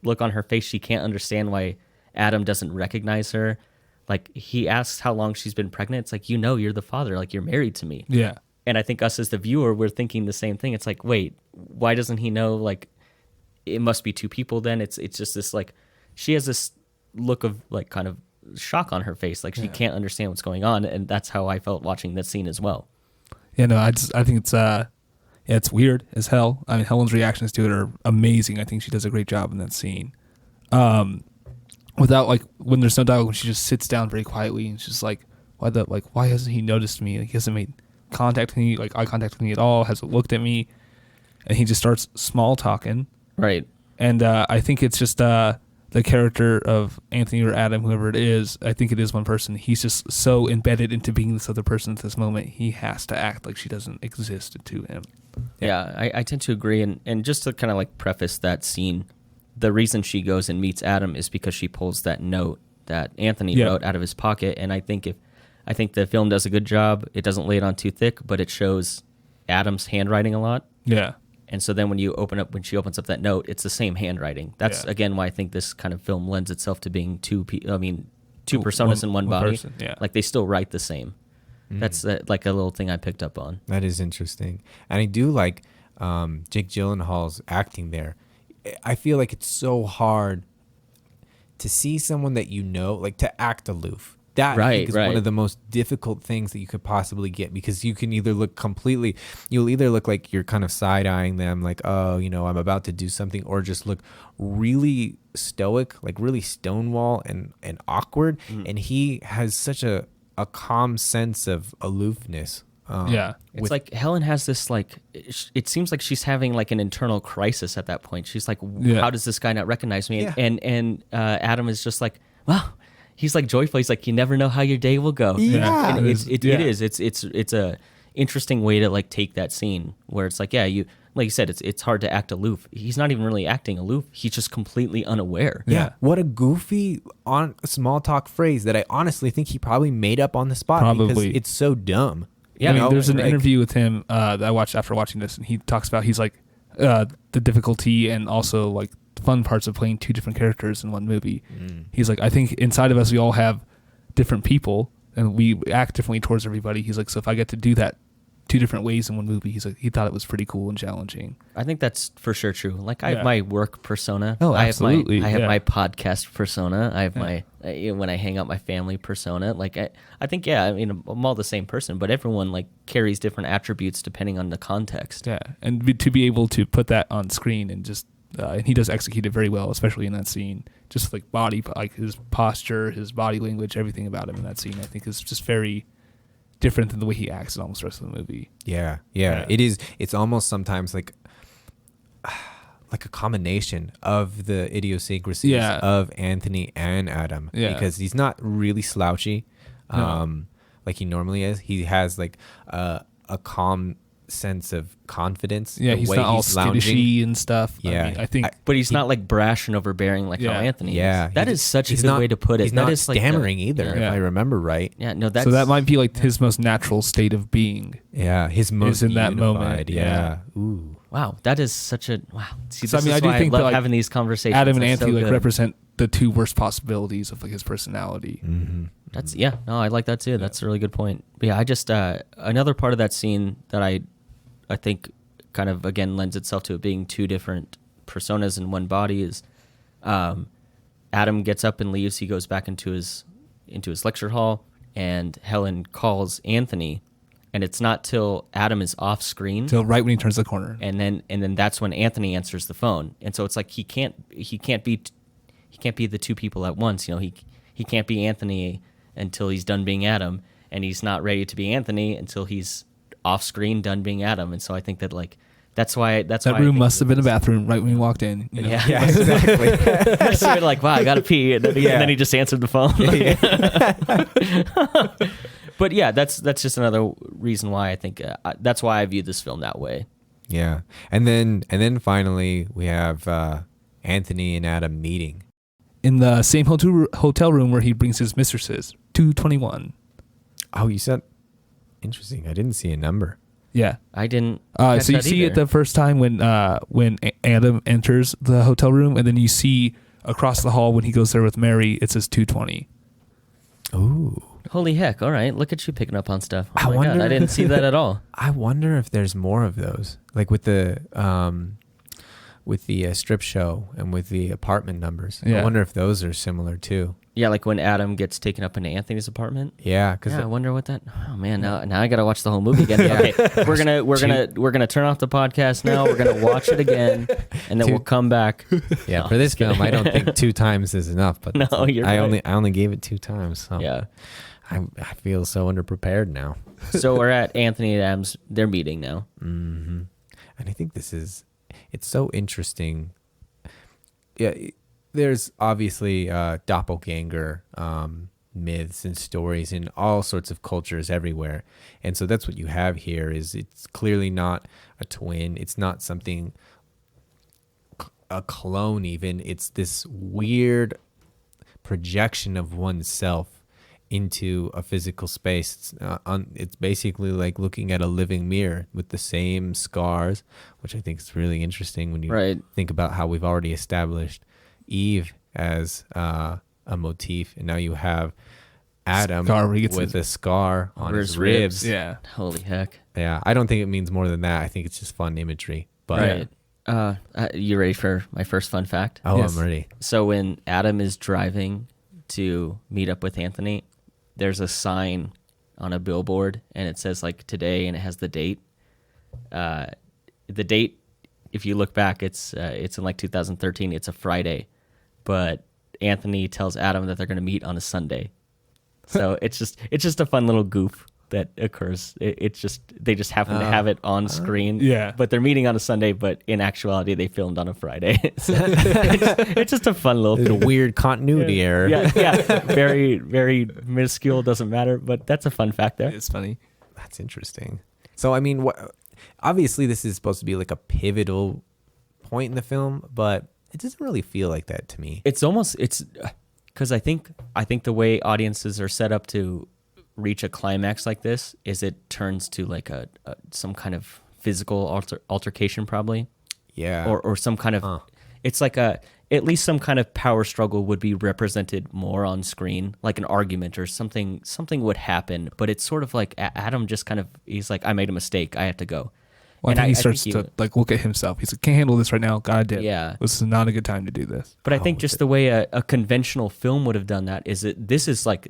look on her face, she can't understand why Adam doesn't recognize her. Like, he asks how long she's been pregnant. It's like, you're the father. Like, you're married to me. Yeah. And I think us as the viewer, we're thinking the same thing. It's like, wait, why doesn't he know? Like, it must be two people then. It's just this, like, she has this look of, like, kind of shock on her face. Like, she can't understand what's going on. And that's how I felt watching that scene as well. Yeah, no, I think it's it's weird as hell. I mean, Helen's reactions to it are amazing. I think she does a great job in that scene. Without, like, when there's no dialogue, when she just sits down very quietly and she's like, why hasn't he noticed me? Like, he hasn't made contact with me, like eye contact with me at all, hasn't looked at me, and he just starts small talking. Right. And I think it's just the character of Anthony or Adam, whoever it is. I think it is one person. He's just so embedded into being this other person at this moment, he has to act like she doesn't exist to him. Yeah, I tend to agree. And just to kind of like preface that scene, the reason she goes and meets Adam is because she pulls that note that Anthony wrote out of his pocket. And I think the film does a good job. It doesn't lay it on too thick, but it shows Adam's handwriting a lot. Yeah. And so then when she opens up that note, it's the same handwriting. That's again why I think this kind of film lends itself to being two personas in one body. Person, yeah. Like, they still write the same. That's like a little thing I picked up on. That is interesting. And I do like Jake Gyllenhaal's acting there. I feel like it's so hard to see someone that like to act aloof. That I think is one of the most difficult things that you could possibly get, because you can either you'll either look like you're kind of side-eyeing them, like, oh, I'm about to do something, or just look really stoic, like really Stonewall and awkward. And he has such a calm sense of aloofness. It's like Helen has this, like, it seems like she's having like an internal crisis at that point. She's like, how does this guy not recognize me? And Adam is just like, well, he's like joyful. He's like, you never know how your day will go. Yeah. And it's a interesting way to like take that scene where it's like, like you said, it's hard to act aloof. He's not even really acting aloof. He's just completely unaware. Yeah. What a goofy small talk phrase that I honestly think he probably made up on the spot, because it's so dumb. Yeah, I mean, there's an interview with him that I watched after watching this, and he talks about, he's like, the difficulty and also like the fun parts of playing two different characters in one movie. He's like, I think inside of us we all have different people and we act differently towards everybody. He's like, so if I get to do that two different ways in one movie, he's like, he thought it was pretty cool and challenging. I think that's for sure true. Like, I have my work persona. Oh, absolutely. I have my podcast persona. I have my when I hang out my family persona. Like, I think I'm all the same person, but everyone like carries different attributes depending on the context. Yeah, and to be able to put that on screen and just and he does execute it very well, especially in that scene. Just like his posture, his body language, everything about him in that scene, I think is just very different than the way he acts in almost the rest of the movie. Yeah. It is. It's almost sometimes like like a combination of the idiosyncrasies Yeah. of Anthony and Adam. Yeah. Because he's not really slouchy, like he normally is. He has like a calm sense of confidence. Yeah, the he's way not all lounging. skittishy and stuff. Yeah. I think But he's not like brash and overbearing like how Yeah. Anthony Yeah, is. That is such a he's good not- way to put it. He's That not is like stammering either, if Yeah. I remember right. Yeah, no, that's so that might be like his most natural state of being. Yeah, his most in that unified, moment, Yeah. Ooh. wow. That is such a wow. See, So, this I mean, is I do why think I that, love like, having these conversations. Adam and That's Anthony so like good. represent the two worst possibilities of like his personality. Mm-hmm. That's yeah. No, I like that too. That's a really good point. But yeah, I just another part of that scene that I think kind of again lends itself to it being two different personas in one body is Adam gets up and leaves. He goes back into his lecture hall, and Helen calls Anthony, and it's not till Adam is off screen Till right when he turns the corner. and then that's when Anthony answers the phone. And so it's like he can't be the two people at once. You know, he can't be Anthony until he's done being Adam, and he's not ready to be Anthony until he's off screen done being Adam. And so I think that like that's why That I room think must have been a bathroom right when we walked in. You know? Yeah, Yeah, exactly. so you're like, wow, I gotta pee, and then he just answered the phone. But yeah, that's just another reason why I think that's why I view this film that way. Yeah, and then finally we have Anthony and Adam meeting. In the same hotel room where he brings his mistresses, 221. Oh, you said interesting. I didn't see a number. Yeah. I didn't. So catch you that see it either. the first time when Adam enters the hotel room, and then you see across the hall when he goes there with Mary, it says 220. Ooh. Holy heck! All right, look at you picking up on stuff. Oh I my God, wonder- I didn't see that at all. I wonder if there's more of those, like with the strip show and with the apartment numbers. Yeah. I wonder if those are similar too. Yeah, like when Adam gets taken up into Anthony's apartment. Yeah, because Yeah, I wonder what that. Oh man, now I gotta watch the whole movie again. Okay, we're gonna turn off the podcast now. We're gonna watch it again, and then we'll come back. yeah, No, for this just kidding. film, I don't think 2 times is enough. But No, you're I right. only gave it 2 times. So Yeah. I feel so underprepared now. So we're at Anthony and Adam's. They're meeting now. Mm-hmm. And I think it's so interesting. Yeah, there's obviously doppelganger myths and stories in all sorts of cultures everywhere. And so that's what you have here is it's clearly not a twin. It's not something, a clone even. It's this weird projection of oneself into a physical space. It's basically like looking at a living mirror with the same scars, which I think is really interesting when you Right. think about how we've already established Eve as a motif, and now you have Adam Scar where he gets with his- a scar on Over his his ribs. ribs. Yeah. Holy heck! Yeah, I don't think it means more than that. I think it's just fun imagery. But Right. You ready for my first fun fact? oh, Yes. I'm ready. So when Adam is driving to meet up with Anthony, there's a sign on a billboard, and it says like today, and it has the date. The date, if you look back, it's in like 2013. It's a Friday, but Anthony tells Adam that they're going to meet on a Sunday. So it's just a fun little goof that occurs. They just happen to have it on screen. Yeah. But they're meeting on a Sunday, but in actuality they filmed on a Friday. So it's just a fun little There's a thing. weird continuity error. Yeah. Very, very minuscule, doesn't matter, but that's a fun fact there. It's funny. That's interesting. So, I mean, obviously this is supposed to be like a pivotal point in the film, but it doesn't really feel like that to me. It's because I think the way audiences are set up to reach a climax like this is it turns to like a some kind of physical altercation probably, Yeah. or some kind of it's like at least some kind of power struggle would be represented more on screen, like an argument or something would happen, but it's sort of like Adam just kind of, he's like, I made a mistake, I have to go. Well, And I think he I starts think to like look at himself. He's like, can't handle this right now. Gotta dip. Yeah. This is not a good time to do this. But I think just the way a conventional film would have done that is that this is like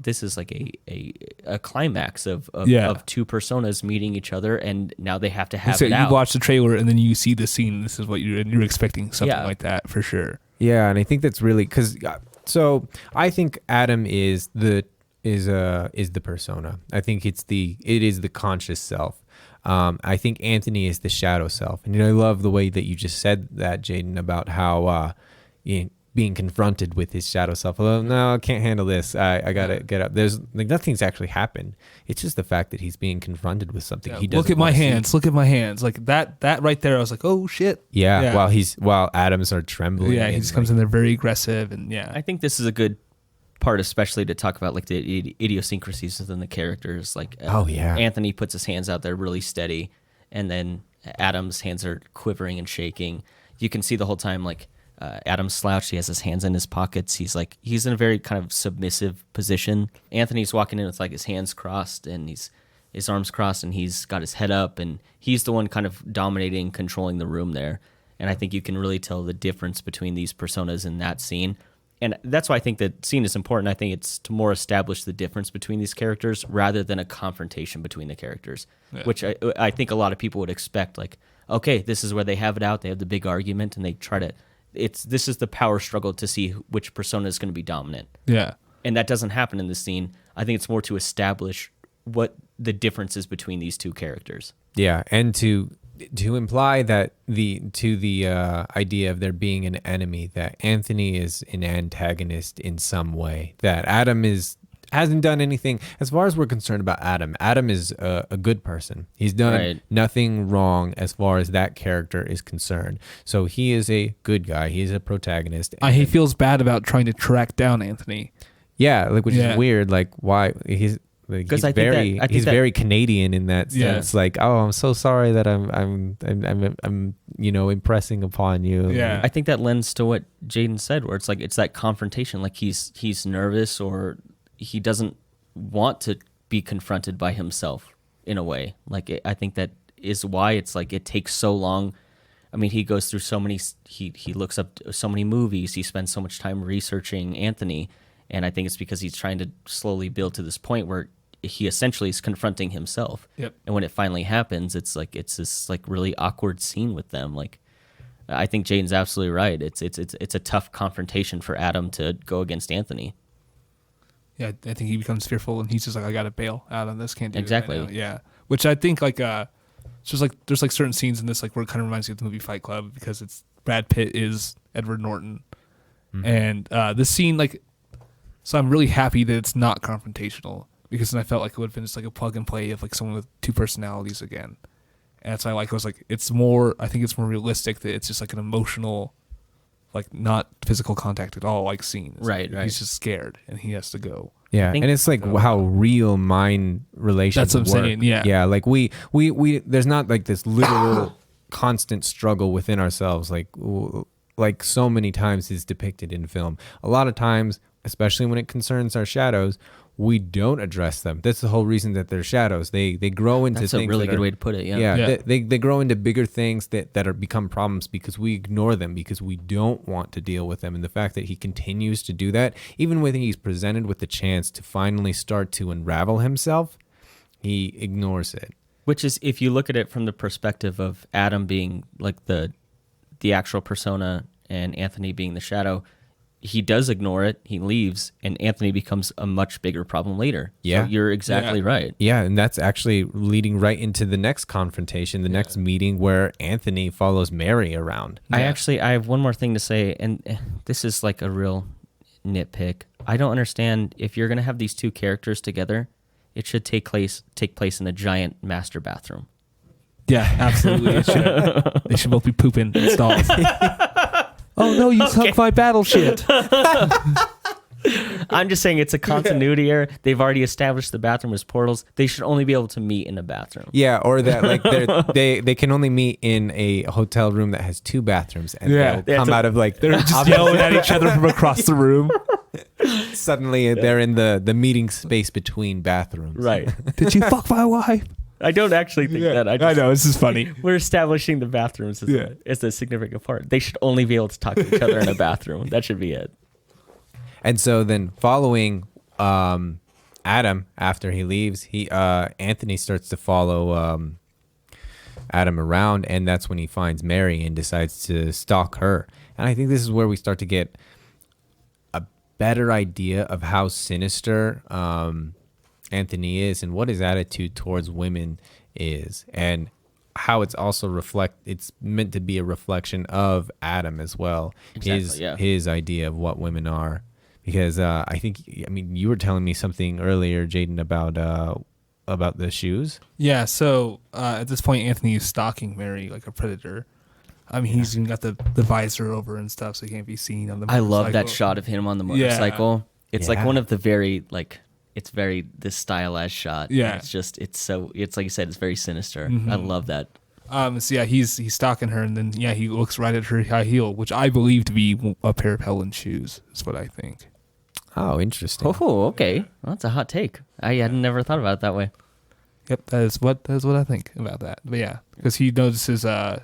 a climax of two personas meeting each other, and now they have to have So it you out. watch the trailer and then you see the scene. This is what you're expecting something Yeah. like that for sure. Yeah, and I think that's really because. So I think Adam is the persona. I think it is the conscious self. I think Anthony is the shadow self. And I love the way that you just said that, Jaden, about how being confronted with his shadow self. Although, no, I can't handle this. I gotta get up. There's like nothing's actually happened. It's just the fact that he's being confronted with something he doesn't. Look at my wanna see. hands. Look at my hands. Like that right there. I was like, oh shit. Yeah. While Adams are trembling. Yeah, he just comes in there very aggressive, and yeah. I think this is a good part, especially to talk about like the idiosyncrasies within the characters. Like, Anthony puts his hands out there really steady, and then Adam's hands are quivering and shaking. You can see the whole time, like, Adam's slouched. He has his hands in his pockets. He's in a very kind of submissive position. Anthony's walking in with like his hands crossed and his arms crossed, and he's got his head up, and he's the one kind of dominating, controlling the room there. And I think you can really tell the difference between these personas in that scene. And that's why I think that scene is important. I think it's to more establish the difference between these characters rather than a confrontation between the characters, which I think a lot of people would expect. Like, okay, this is where they have it out. They have the big argument, and they try to. This is the power struggle to see which persona is going to be dominant. Yeah. And that doesn't happen in this scene. I think it's more to establish what the difference is between these two characters. Yeah, and to imply that the idea of there being an enemy, that Anthony is an antagonist in some way, that Adam hasn't done anything. As far as we're concerned about Adam is a good person. He's done nothing wrong as far as that character is concerned. So he is a good guy. He's a protagonist. He feels bad about trying to track down Anthony. Yeah, like which is weird. Like why he's very Canadian in that sense. Yeah. Like, oh, I'm so sorry that I'm impressing upon you. Yeah. I think that lends to what Jaden said, where it's like it's that confrontation. Like he's nervous, or he doesn't want to be confronted by himself in a way. Like I think that is why it's like it takes so long. I mean, he goes through so many. He looks up so many movies. He spends so much time researching Anthony, and I think it's because he's trying to slowly build to this point where he essentially is confronting himself. Yep. And when it finally happens, it's this like really awkward scene with them. Like, I think Jaden's absolutely right. It's a tough confrontation for Adam to go against Anthony. Yeah, I think he becomes fearful, and he's just like, I gotta bail out on this. Can't do Exactly. it right now. Yeah, which I think like it's just like there's like certain scenes in this like where it kind of reminds me of the movie Fight Club, because it's Brad Pitt is Edward Norton, and this scene like, so I'm really happy that it's not confrontational, because then I felt like it would have been just like a plug and play of like someone with two personalities again, and that's why I was like I think it's more realistic that it's just like an emotional, like not physical contact at all, like scene. Right. He's just scared and he has to go. Yeah, and it's like how real mind relations That's what I'm saying. Yeah. Yeah, like we there's not like this literal constant struggle within ourselves like so many times is depicted in film. A lot of times, especially when it concerns our shadows, we don't address them. That's the whole reason that they're shadows. They grow into That's things. a really good way to put it. Yeah. They grow into bigger things that are become problems because we ignore them, because we don't want to deal with them. And the fact that he continues to do that, even when he's presented with the chance to finally start to unravel himself, he ignores it. Which is, if you look at it from the perspective of Adam being like the actual persona and Anthony being the shadow, he does ignore it, he leaves, and Anthony becomes a much bigger problem later. Yeah. So you're exactly right. Yeah, and that's actually leading right into the next confrontation, the next meeting where Anthony follows Mary around. I have one more thing to say, and this is like a real nitpick. I don't understand, if you're going to have these two characters together, it should take place in a giant master bathroom. Yeah, absolutely. They should both be pooping in stalls. Oh no, you took my battle shit. I'm just saying it's a continuity error. They've already established the bathroom as portals. They should only be able to meet in a bathroom. Yeah, or that like they can only meet in a hotel room that has two bathrooms, and they'll come out of like they're just yelling at each other from across the room. Suddenly they're in the meeting space between bathrooms. Right. Did you fuck my wife? I don't actually think that. I know, this is funny. We're establishing the bathrooms as a significant part. They should only be able to talk to each other in a bathroom. That should be it. And so then following Adam, after he leaves, Anthony starts to follow Adam around, and that's when he finds Mary and decides to stalk her. And I think this is where we start to get a better idea of how sinister Anthony is and what his attitude towards women is, and how it's also it's meant to be a reflection of Adam as well. Exactly, His idea of what women are. Because I mean, you were telling me something earlier, Jaden, about the shoes. Yeah, so at this point, Anthony is stalking Mary like a predator. I mean, he's even got the visor over and stuff, so he can't be seen on the I motorcycle. love that shot of him on the motorcycle. It's like one of the very it's very this stylized shot. Yeah, it's like you said, it's very sinister. I love that. So yeah, he's stalking her, and then he looks right at her high heel, which I believe to be a pair of Helen's shoes. Is what I think. Oh, interesting. Oh, okay. Well, that's a hot take. I had never thought about it that way. Yep, that is what I think about that. But yeah, because he notices Adam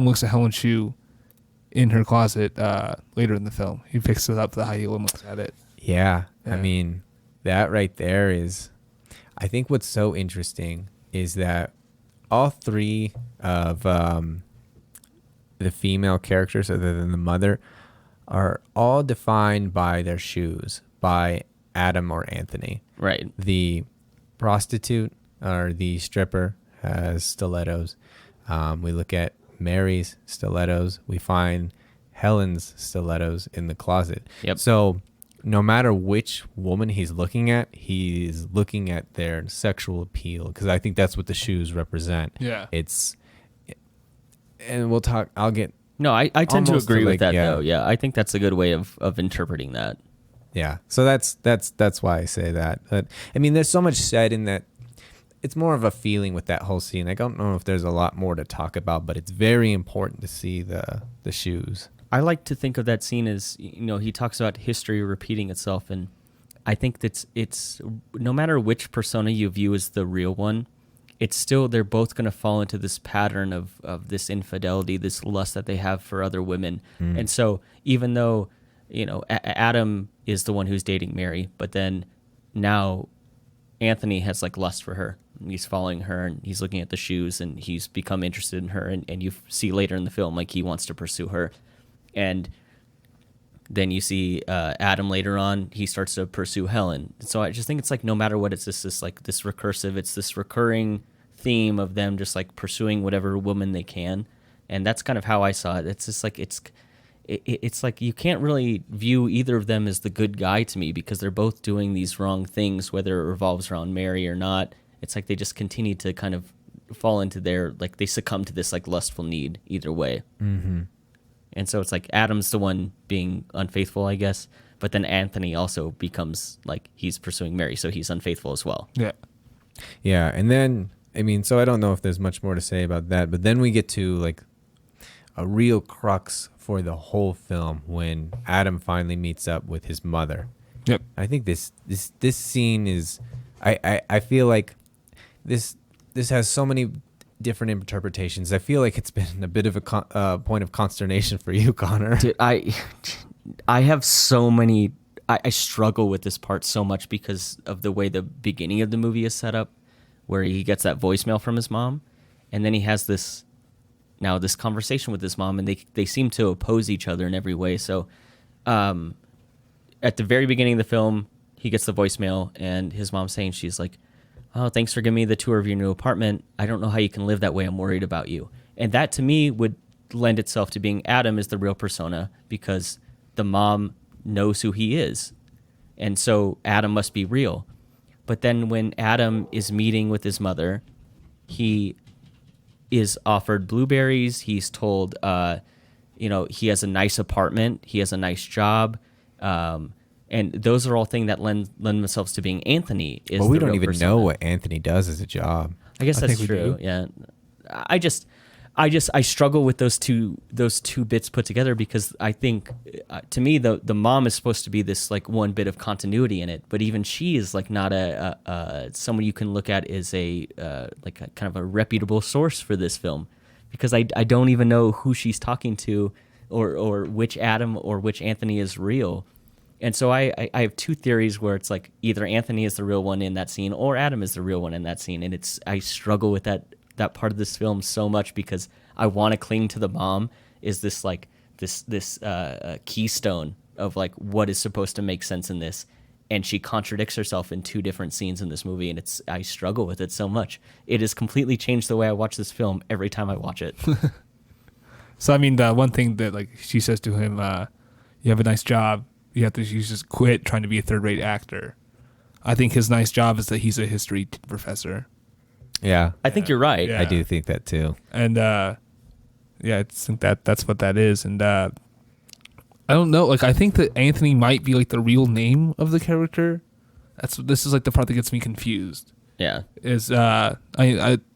looks at Helen's shoe in her closet later in the film. He picks it up, the high heel, and looks at it. Yeah, I mean, that right there is, I think what's so interesting is that all three of the female characters, other than the mother, are all defined by their shoes, by Adam or Anthony. Right. The prostitute or the stripper has stilettos. We look at Mary's stilettos. We find Helen's stilettos in the closet. Yep. So no matter which woman he's looking at their sexual appeal, because I think that's what the shoes represent. Yeah. And we'll talk. No, I tend to almost agree to, with like, that yeah. though. Yeah, I think that's a good way of interpreting that. Yeah. So that's why I say that. But I mean, there's so much said in that. It's more of a feeling with that whole scene. I don't know if there's a lot more to talk about, but it's very important to see the shoes. I like to think of that scene as, he talks about history repeating itself, and I think that it's no matter which persona you view as the real one, it's still, they're both going to fall into this pattern of this infidelity, this lust that they have for other women. And so even though, Adam is the one who's dating Mary, but then now Anthony has like lust for her. He's following her and he's looking at the shoes and he's become interested in her. And you see later in the film, like he wants to pursue her. And then you see Adam later on, he starts to pursue Helen. So I just think it's like, no matter what, it's this recursive, it's this recurring theme of them just like pursuing whatever woman they can. And that's kind of how I saw it. It's just like, it's like you can't really view either of them as the good guy to me, because they're both doing these wrong things, whether it revolves around Mary or not. It's like they just continue to kind of fall into they succumb to this like lustful need either way. Mm-hmm. And so it's like Adam's the one being unfaithful, I guess, but then Anthony also becomes like he's pursuing Mary, so he's unfaithful as well. Yeah. Yeah, and then, I mean, so I don't know if there's much more to say about that, but then we get to like a real crux for the whole film when Adam finally meets up with his mother. Yep. I think this scene is, I feel like this has so many different interpretations. I feel like it's been a bit of a point of consternation for you, Connor. Dude, I have so many. I struggle with this part so much because of the way the beginning of the movie is set up, where he gets that voicemail from his mom, and then he has this conversation with his mom, and they seem to oppose each other in every way. So, at the very beginning of the film, he gets the voicemail, and his mom's saying, she's like, "Oh, thanks for giving me the tour of your new apartment. I don't know how you can live that way. I'm worried about you." And that to me would lend itself to being Adam is the real persona, because the mom knows who he is. And so Adam must be real. But then when Adam is meeting with his mother, he is offered blueberries. He's told, he has a nice apartment. He has a nice job. And those are all things that lend themselves to being Anthony. Well, we don't even know what Anthony does as a job. I guess that's true. Yeah, I struggle with those two bits put together, because I think to me the mom is supposed to be this like one bit of continuity in it, but even she is like not someone you can look at as a kind of a reputable source for this film, because I don't even know who she's talking to or which Adam or which Anthony is real. And so I have two theories where it's like either Anthony is the real one in that scene or Adam is the real one in that scene. And I struggle with that part of this film so much, because I want to cling to the mom is this like this keystone of like what is supposed to make sense in this. and she contradicts herself in 2 different scenes in this movie, and I struggle with it so much. It has completely changed the way I watch this film every time I watch it. So I mean, the one thing that like she says to him, "You have a nice job. You just quit trying to be a third-rate actor." I think his nice job is that he's a history professor. Yeah, I think you're right. Yeah. I do think that too. And I think that's what that is. And I don't know. Like, I think that Anthony might be like the real name of the character. This is like the part that gets me confused. Yeah. Is I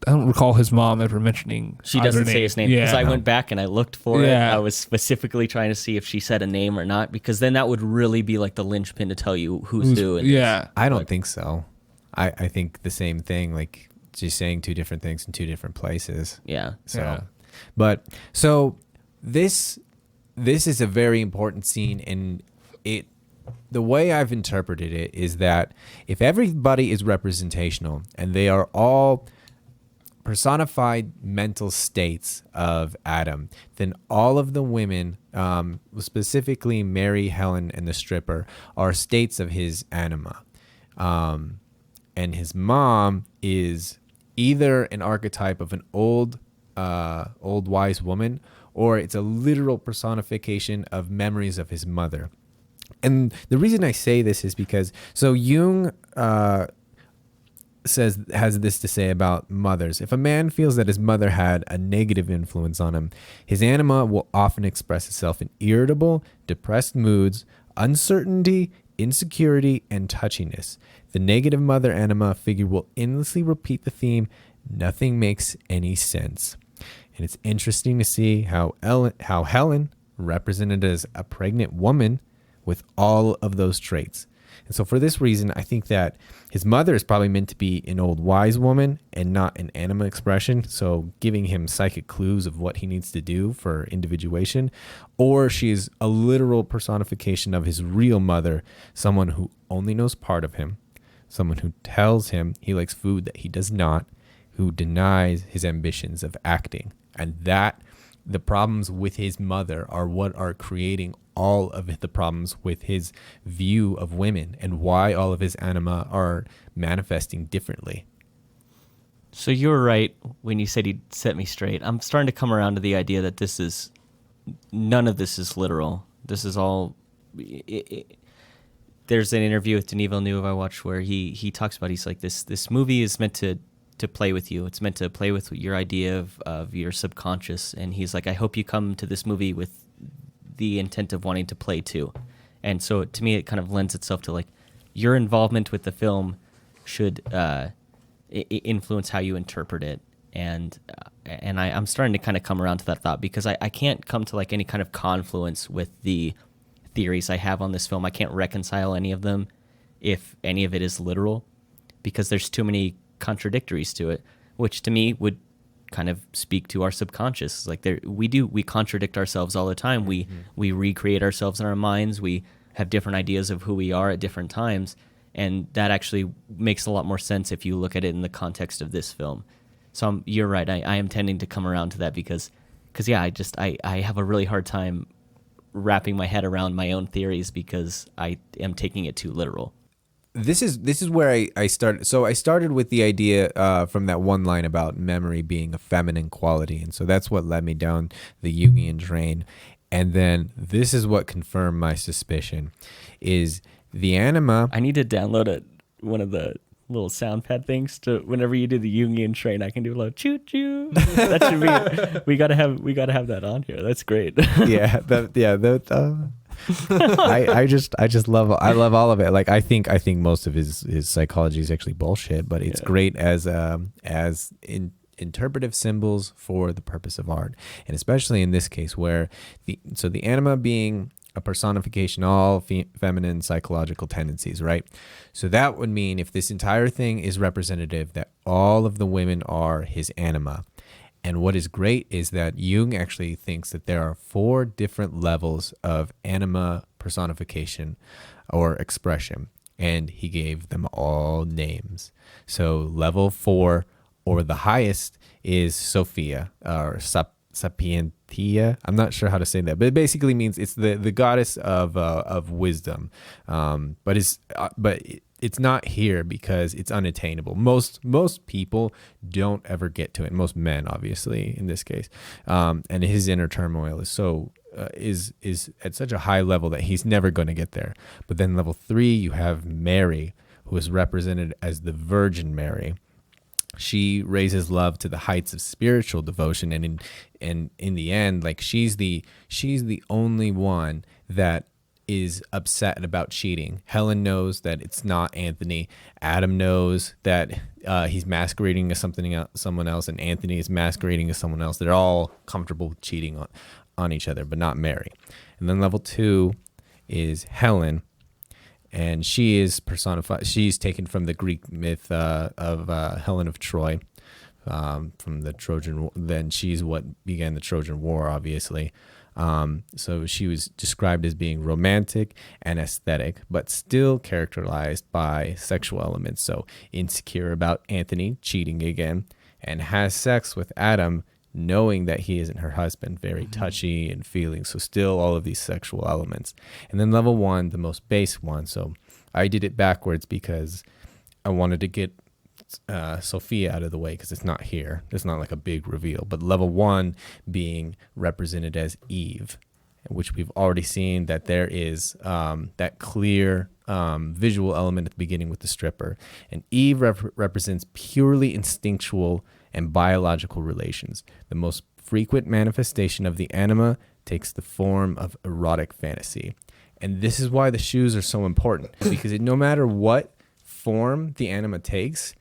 don't recall his mom ever mentioning. She doesn't say his name because Yeah. I went back and I looked for it. Yeah. I was specifically trying to see if she said a name or not, because then that would really be like the linchpin to tell you who's who. Yeah. I don't think so. I think the same thing. Like, she's saying 2 different things in 2 different places. Yeah. So, Yeah. but so this is a very important scene, and the way I've interpreted it is that if everybody is representational and they are all personified mental states of Adam, then all of the women, specifically Mary, Helen, and the stripper, are states of his anima. And his mom is either an archetype of an old wise woman, or it's a literal personification of memories of his mother. And the reason I say this is because, so Jung has this to say about mothers. If a man feels that his mother had a negative influence on him, his anima will often express itself in irritable, depressed moods, uncertainty, insecurity, and touchiness. The negative mother anima figure will endlessly repeat the theme, nothing makes any sense. And it's interesting to see how Helen, represented as a pregnant woman, with all of those traits. And so for this reason, I think that his mother is probably meant to be an old wise woman and not an anima expression, so giving him psychic clues of what he needs to do for individuation. Or she's a literal personification of his real mother, someone who only knows part of him, someone who tells him he likes food that he does not, who denies his ambitions of acting. And that the problems with his mother are what are creating all of the problems with his view of women and why all of his anima are manifesting differently. So you were right when you said he'd set me straight. I'm starting to come around to the idea that none of this is literal. This is all... There's an interview with Denis Villeneuve I watched where he talks about, he's like, this movie is meant to play with you. It's meant to play with your idea of your subconscious. And he's like, I hope you come to this movie with the intent of wanting to play too. And so to me, it kind of lends itself to like your involvement with the film should influence how you interpret it. And I'm starting to kind of come around to that thought, because I can't come to like any kind of confluence with the theories I have on this film. I can't reconcile any of them if any of it is literal, because there's too many contradictories to it, which to me would kind of speak to our subconscious. Like we contradict ourselves all the time. We recreate ourselves in our minds. We have different ideas of who we are at different times, and that actually makes a lot more sense if you look at it in the context of this film. So you're right. I am tending to come around to that because yeah, I have a really hard time wrapping my head around my own theories because I am taking it too literal. This is where I started. So I started with the idea from that one line about memory being a feminine quality. And so that's what led me down the Jungian train. And then this is what confirmed my suspicion, is the anima. I need to download one of the little sound pad things to whenever you do the Jungian train, I can do a little choo choo. That should be, we gotta have that on here. That's great. I love all of it. Like I think most of his psychology is actually bullshit, but it's great as interpretive symbols for the purpose of art, and especially in this case where the anima being a personification of all feminine psychological tendencies, right? So that would mean if this entire thing is representative, that all of the women are his anima. And what is great is that Jung actually thinks that there are 4 different levels of anima personification or expression, and he gave them all names. So level 4, or the highest, is Sophia, or Thea. I'm not sure how to say that, but it basically means it's the goddess of wisdom. But it's not here because it's unattainable. Most people don't ever get to it. Most men, obviously, in this case, and his inner turmoil is so is at such a high level that he's never going to get there. But then level 3, you have Mary, who is represented as the Virgin Mary. She raises love to the heights of spiritual devotion, and in the end, like she's the only one that is upset about cheating. Helen knows that it's not Anthony. Adam knows that he's masquerading as someone else, and Anthony is masquerading as someone else. They're all comfortable with cheating on each other, but not Mary. And then level 2 is Helen, and she is personified. She's taken from the Greek myth of Helen of Troy, from the Trojan. Then she's what began the Trojan War, obviously. So she was described as being romantic and aesthetic, but still characterized by sexual elements. So insecure about Anthony cheating again, and has sex with Adam, knowing that he isn't her husband, very touchy and feeling. So still all of these sexual elements. And then level 1, the most base one. So I did it backwards because I wanted to get Sophia out of the way because it's not here. It's not like a big reveal. But level 1 being represented as Eve, which we've already seen that there is that clear visual element at the beginning with the stripper. And Eve represents purely instinctual and biological relations. The most frequent manifestation of the anima takes the form of erotic fantasy. And this is why the shoes are so important, because no matter what form the anima takes,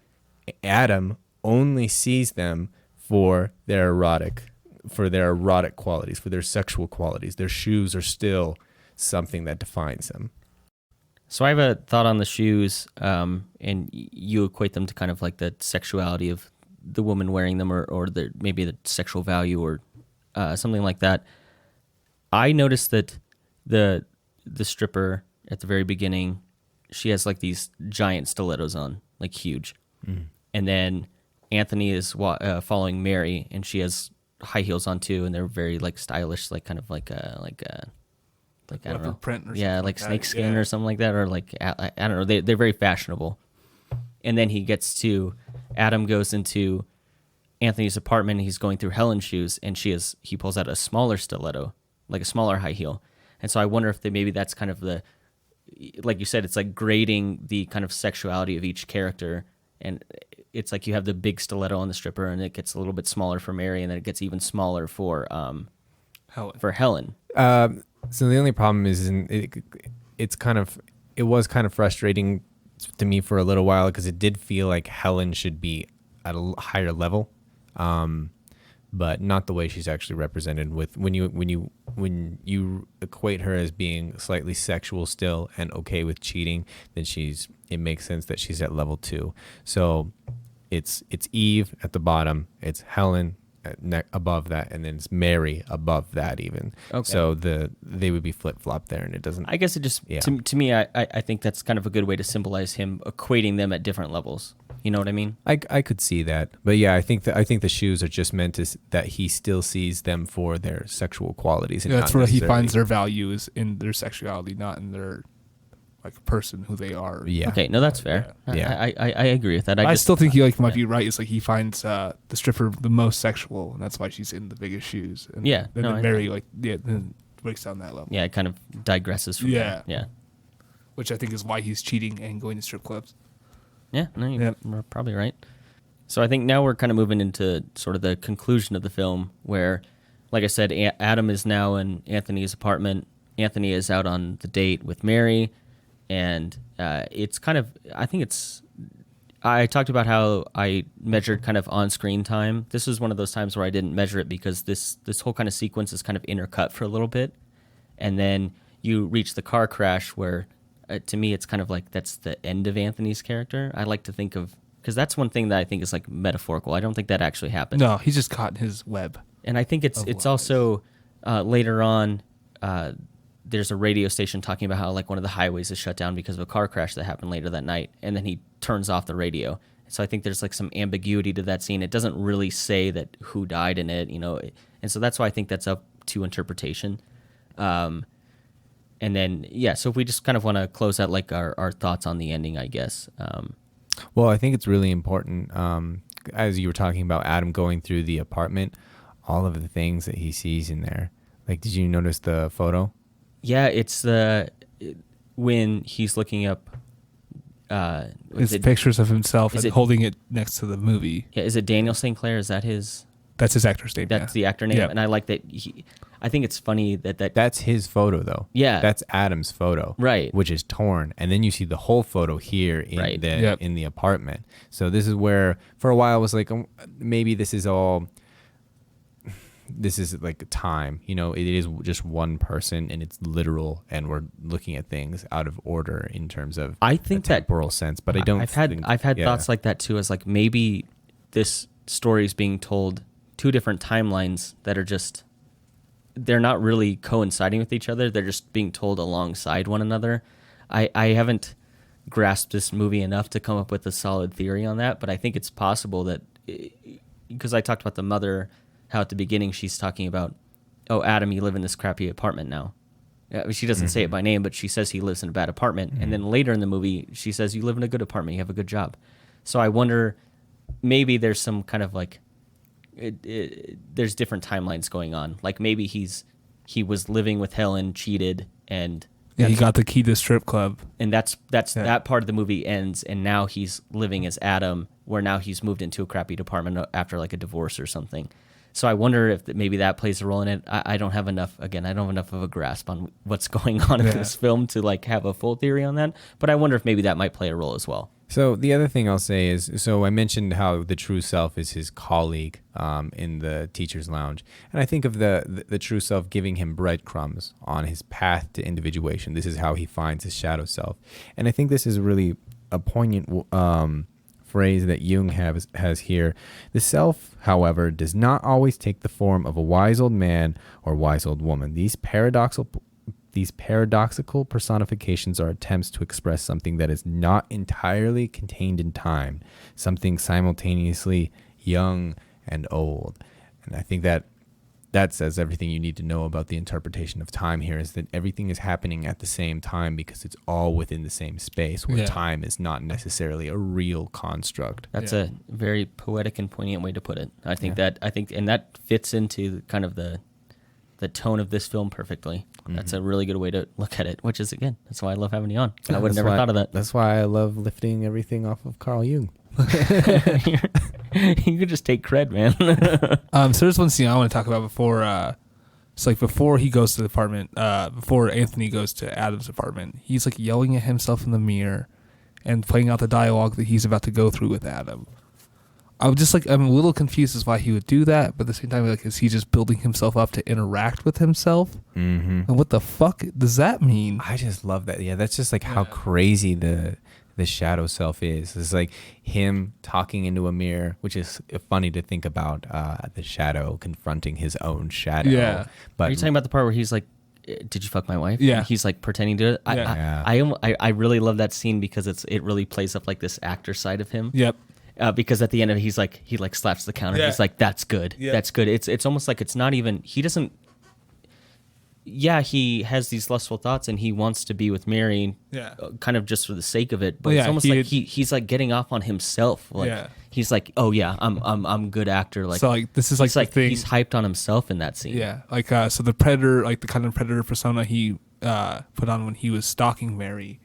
Adam only sees them for their erotic qualities, for their sexual qualities. Their shoes are still something that defines them. So I have a thought on the shoes, and you equate them to kind of like the sexuality of the woman wearing them, or maybe the sexual value, or something like that. I noticed that the stripper at the very beginning, she has like these giant stilettos on, like huge. And then Anthony is following Mary, and she has high heels on too, and they're very like stylish, like kind of like I don't know, print or yeah, something like that. snakeskin Yeah. or something like that, or like I don't know. They're very fashionable. And then Adam goes into Anthony's apartment, and he's going through Helen's shoes, and he pulls out a smaller stiletto, like a smaller high heel. And so I wonder if maybe that's kind of like you said, it's like grading the kind of sexuality of each character. And it's like you have the big stiletto on the stripper, and it gets a little bit smaller for Mary, and then it gets even smaller for Helen. So the only problem is it was kind of frustrating to me for a little while, because it did feel like Helen should be at a higher level, but not the way she's actually represented. With when you equate her as being slightly sexual still and okay with cheating, then it makes sense that she's at level 2. So it's Eve at the bottom, it's Helen above that, and then it's Mary above that even. Okay. So they would be flip-flop there, and it doesn't. I guess it just to me, I think that's kind of a good way to symbolize him equating them at different levels. You know what I mean? I could see that, but yeah, I think the shoes are just meant that he still sees them for their sexual qualities. And that's where he finds their value is in their sexuality, not in their like person who they are. Yeah. Okay. No, that's fair. Yeah. I agree with that. I still think he might be right. It's like he finds the stripper the most sexual, and that's why she's in the biggest shoes. And Yeah. then Mary then breaks down that level. Yeah. It kind of digresses from there. Yeah. Which I think is why he's cheating and going to strip clubs. Yeah. No, you're probably right. So I think now we're kind of moving into sort of the conclusion of the film, where, like I said, Adam is now in Anthony's apartment. Anthony is out on the date with Mary. And it's kind of, I talked about how I measured kind of on-screen time. This is one of those times where I didn't measure it, because this whole kind of sequence is kind of intercut for a little bit. And then you reach the car crash where, to me, it's kind of like that's the end of Anthony's character. I like to think of, because that's one thing that I think is like metaphorical. I don't think that actually happened. No, he's just caught in his web. And I think it's also later on, there's a radio station talking about how like one of the highways is shut down because of a car crash that happened later that night, and then he turns off the radio, So I think there's like some ambiguity to that scene. It doesn't really say that who died in it, and so that's why I think that's up to interpretation. And then so if we just kind of want to close out like our thoughts on the ending, I guess. Well, I think it's really important, as you were talking about Adam going through the apartment, all of the things that he sees in there. Like, did you notice the photo? Yeah, it's when he's looking up. It's pictures of himself and holding it next to the movie. Yeah, is it Daniel St. Clair? Is that his? That's his actor's name. That's the actor name, and I like that. I think it's funny that's his photo though. Yeah, that's Adam's photo, right? Which is torn, and then you see the whole photo here in in the apartment. So this is where, for a while, I was like, maybe this is all. This is like time, it is just one person and it's literal, and we're looking at things out of order in terms of I think a temporal sense. But I don't. I've had thoughts like that too, as like maybe this story is being told two different timelines that are just they're not really coinciding with each other. They're just being told alongside one another. I haven't grasped this movie enough to come up with a solid theory on that, but I think it's possible that because I talked about the mother. How at the beginning she's talking about, oh, Adam, you live in this crappy apartment now. She doesn't say it by name, but she says he lives in a bad apartment. And then later in the movie, she says, you live in a good apartment, you have a good job. So I wonder, maybe there's some kind of like, there's different timelines going on. Like maybe he was living with Helen, cheated, and... Yeah, he got the key to the strip club. And that's that part of the movie ends, and now he's living as Adam, where now he's moved into a crappy apartment after like a divorce or something. So I wonder if maybe that plays a role in it. I don't have enough. Again, I don't have enough of a grasp on what's going on in this film to like have a full theory on that. But I wonder if maybe that might play a role as well. So the other thing I'll say is, so I mentioned how the true self is his colleague in the teacher's lounge, and I think of the true self giving him breadcrumbs on his path to individuation. This is how he finds his shadow self, and I think this is really a poignant phrase that Jung has here. The self, however, does not always take the form of a wise old man or wise old woman. These paradoxical personifications are attempts to express something that is not entirely contained in time, something simultaneously young and old. And I think that says everything you need to know about the interpretation of time here, is that everything is happening at the same time because it's all within the same space, where time is not necessarily a real construct. That's a very poetic and poignant way to put it. I think and that fits into kind of the tone of this film perfectly. That's a really good way to look at it, which is, again, that's why I love having you on. I would have never thought of that. That's why I love lifting everything off of Carl Jung. You could just take cred, man. So there's one scene I want to talk about before. It's like before he goes to the apartment, before Anthony goes to Adam's apartment, he's like yelling at himself in the mirror and playing out the dialogue that he's about to go through with Adam. I'm a little confused as why he would do that, but at the same time, like, is he just building himself up to interact with himself? Mm-hmm. And what the fuck does that mean? I just love that. Yeah, that's just like how crazy the shadow self is. It's like him talking into a mirror, which is funny to think about, the shadow confronting his own shadow. Yeah. But are you talking about the part where he's like, did you fuck my wife? Yeah. He's like pretending to do it. I really love that scene because it really plays up like this actor side of him. Yep. Because at the end of it, he slaps the counter. He's like, that's good. Yeah. That's good. It's almost like it's not even, he doesn't, he has these lustful thoughts and he wants to be with Mary, kind of just for the sake of it. But it's almost like he's like getting off on himself. Like he's like, oh yeah, I'm a good actor. Like, so like this is like the thing. He's hyped on himself in that scene. Yeah, like so the predator, like the kind of predator persona he put on when he was stalking Mary.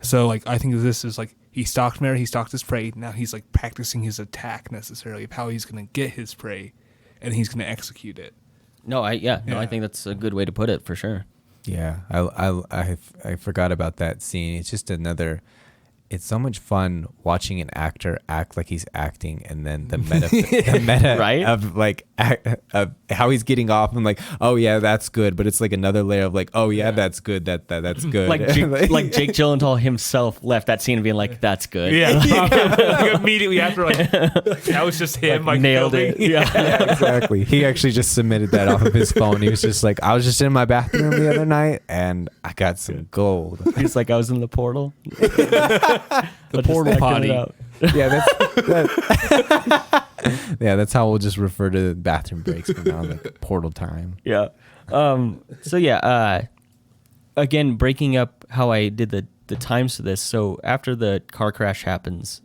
So like I think this is like he stalked Mary, he stalked his prey. Now he's like practicing his attack necessarily of how he's going to get his prey, and he's going to execute it. I think that's a good way to put it for sure. Yeah, I forgot about that scene. It's just it's so much fun watching an actor act like he's acting, and then the meta right? of like of how he's getting off. I'm like, oh yeah, that's good, but it's like another layer of like, oh yeah, that's good. That's good. Like Jake Gyllenhaal himself left that scene and being like, that's good. Yeah, like immediately after, like that was just him, like nailed filming. it. Yeah, exactly. He actually just submitted that off of his phone. He was just like, I was just in my bathroom the other night and I got some gold. He's like, I was in the portal. The portal potty. Yeah, that's how we'll just refer to bathroom breaks from now on, like portal time. Yeah. So yeah. Again, breaking up how I did the times for this. So after the car crash happens.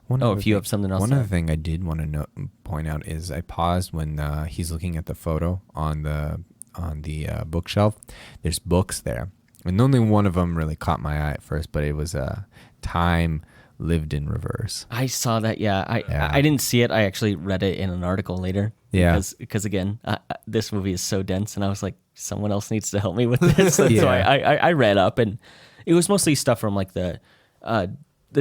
If you have something else. One other thing I did want to point out is I paused when he's looking at the photo on the bookshelf. There's books there, and only one of them really caught my eye at first, but it was Time Lived in Reverse. I saw that. Yeah, I didn't see it. I actually read it in an article later. Yeah, because again, this movie is so dense, and I was like, someone else needs to help me with this. So I read up, and it was mostly stuff from like the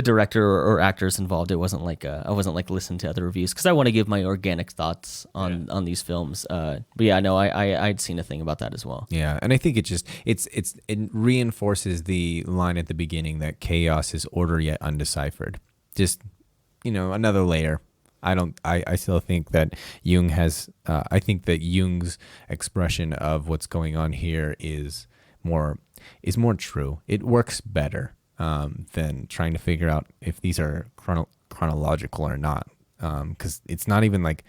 director or actors involved. It wasn't like I wasn't like listening to other reviews because I want to give my organic thoughts on these films. But yeah, no, I'd seen a thing about that as well. Yeah, and I think it reinforces the line at the beginning that chaos is order yet undeciphered. Just another layer. I still think that Jung has. I think that Jung's expression of what's going on here is more true. It works better than trying to figure out if these are chronological or not. Because it's not even like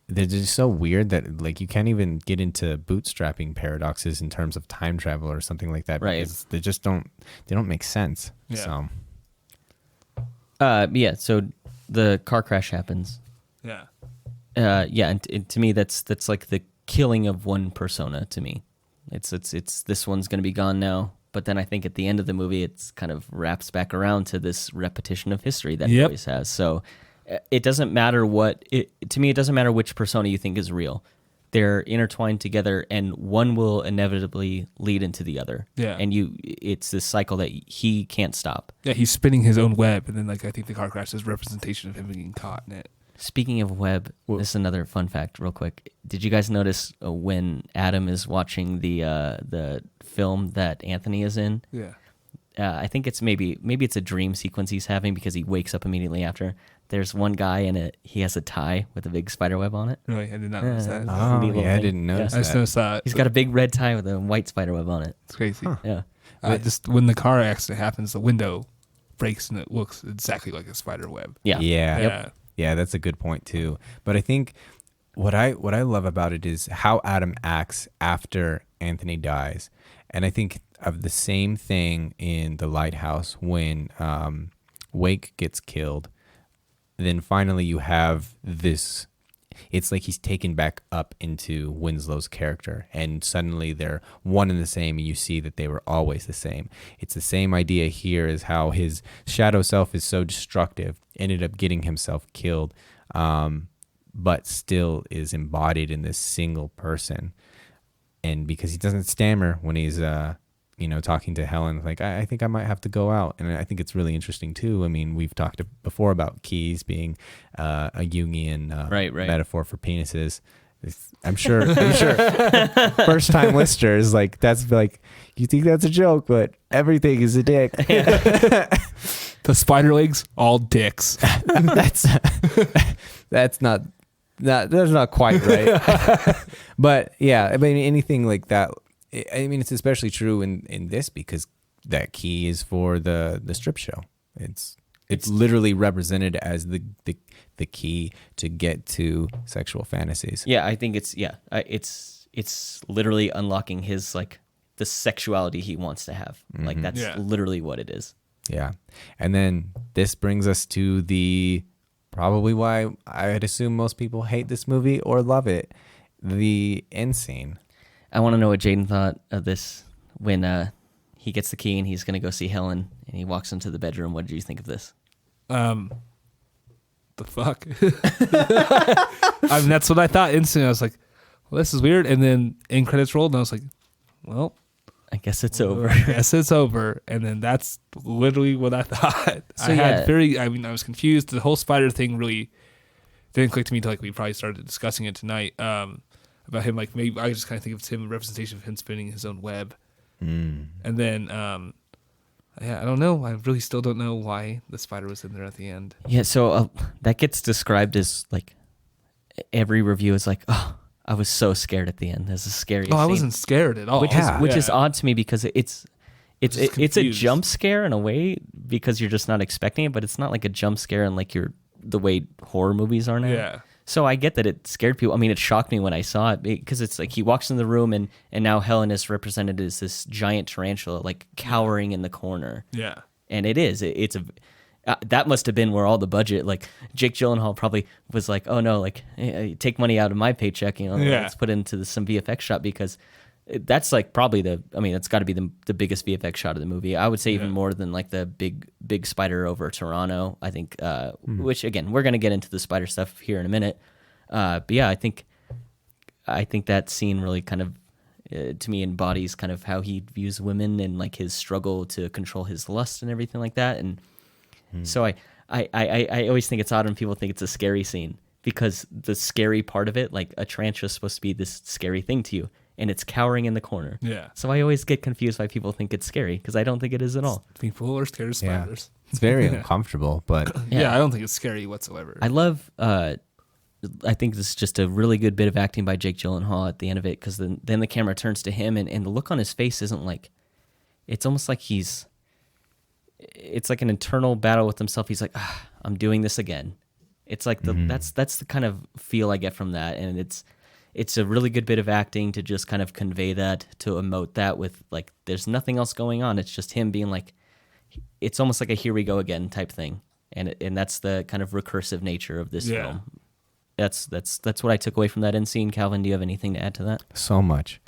they're just so weird that like you can't even get into bootstrapping paradoxes in terms of time travel or something like that. Right. Because they just don't make sense. Yeah. So. So the car crash happens. Yeah. And to me, that's like the killing of one persona. To me, it's this one's gonna be gone now. But then I think at the end of the movie, it's kind of wraps back around to this repetition of history that it always has. So it doesn't matter to me, it doesn't matter which persona you think is real. They're intertwined together, and one will inevitably lead into the other. Yeah. And it's this cycle that he can't stop. Yeah, he's spinning his own web, and then like I think the car crash is representation of him being caught in it. Speaking of web, this is another fun fact real quick. Did you guys notice when Adam is watching the film that Anthony is in? Yeah. I think it's maybe it's a dream sequence he's having because he wakes up immediately after. There's one guy in it. He has a tie with a big spider web on it. Really? I did not notice that. Oh, yeah, I didn't notice I just that. noticed that. He's got a big red tie with a white spider web on it. It's crazy. Huh. Yeah. Just when the car accident happens, the window breaks and it looks exactly like a spider web. Yeah. Yeah. Yeah. Yeah, that's a good point too. But I think what I love about it is how Adam acts after Anthony dies. And I think of the same thing in The Lighthouse when Wake gets killed. Then finally you have this, it's like he's taken back up into Winslow's character, and suddenly they're one and the same, and you see that they were always the same. It's the same idea here as how his shadow self is so destructive, ended up getting himself killed, but still is embodied in this single person. And because he doesn't stammer when he's talking to Helen, like, I think I might have to go out. And I think it's really interesting too. I mean, we've talked before about keys being a Jungian right. metaphor for penises. I'm sure first time listeners, like, that's like, you think that's a joke, but everything is a dick. The spider legs, all dicks. That's not quite right. But yeah, I mean, anything like that. I mean, it's especially true in this because that key is for the strip show. It's literally represented as the key to get to sexual fantasies. Yeah, I think it's literally unlocking his like the sexuality he wants to have. Like that's literally what it is. Yeah. And then this brings us to the probably why I'd assume most people hate this movie or love it, the end scene. I want to know what Jaden thought of this when he gets the key and he's going to go see Helen and he walks into the bedroom. What did you think of this? The fuck? I mean, that's what I thought instantly. I was like, well, this is weird. And then end credits rolled and I was like, well, I guess it's over. I guess it's over. And then that's literally what I thought. So, I was confused. The whole spider thing really didn't click to me until like we probably started discussing it tonight. About him, like maybe I just kind of think of him a representation of him spinning his own web. And then, I don't know. I really still don't know why the spider was in there at the end. Yeah, so that gets described as like every review is like, oh, I was so scared at the end. That's the scariest. Oh, I scene. wasn't scared at all. Which is odd to me because it's Just it's a confused. jump scare in a way because you're just not expecting it, but it's not like a jump scare in like the way horror movies are now. Yeah. So I get that it scared people. I mean, it shocked me when I saw it because it's like he walks in the room and now Helen is represented as this giant tarantula, like cowering in the corner. Yeah. And it is. It's a. That must have been where all the budget, like Jake Gyllenhaal probably was like, oh no, like take money out of my paycheck, let's put it into some VFX shot because that's like probably that's got to be the biggest VFX shot of the movie. I would say even more than like the big spider over Toronto. I think, which again, we're gonna get into the spider stuff here in a minute. But yeah, I think that scene really kind of to me embodies kind of how he views women and like his struggle to control his lust and everything like that. And so I always think it's odd when people think it's a scary scene because the scary part of it, like a tarantula is supposed to be this scary thing to you. And it's cowering in the corner. Yeah. So I always get confused why people think it's scary because I don't think it is at all. People are scared of Yeah. spiders. It's very uncomfortable, but Yeah. I don't think it's scary whatsoever. I love. I think this is just a really good bit of acting by Jake Gyllenhaal at the end of it because then the camera turns to him and the look on his face isn't like. It's almost like it's like an internal battle with himself. He's like, I'm doing this again. It's like that's the kind of feel I get from that, and it's a really good bit of acting to just kind of convey that, to emote that with like, there's nothing else going on. It's just him being like, it's almost like a here we go again type thing. And that's the kind of recursive nature of this film. That's what I took away from that end scene. Calvin, do you have anything to add to that? so much.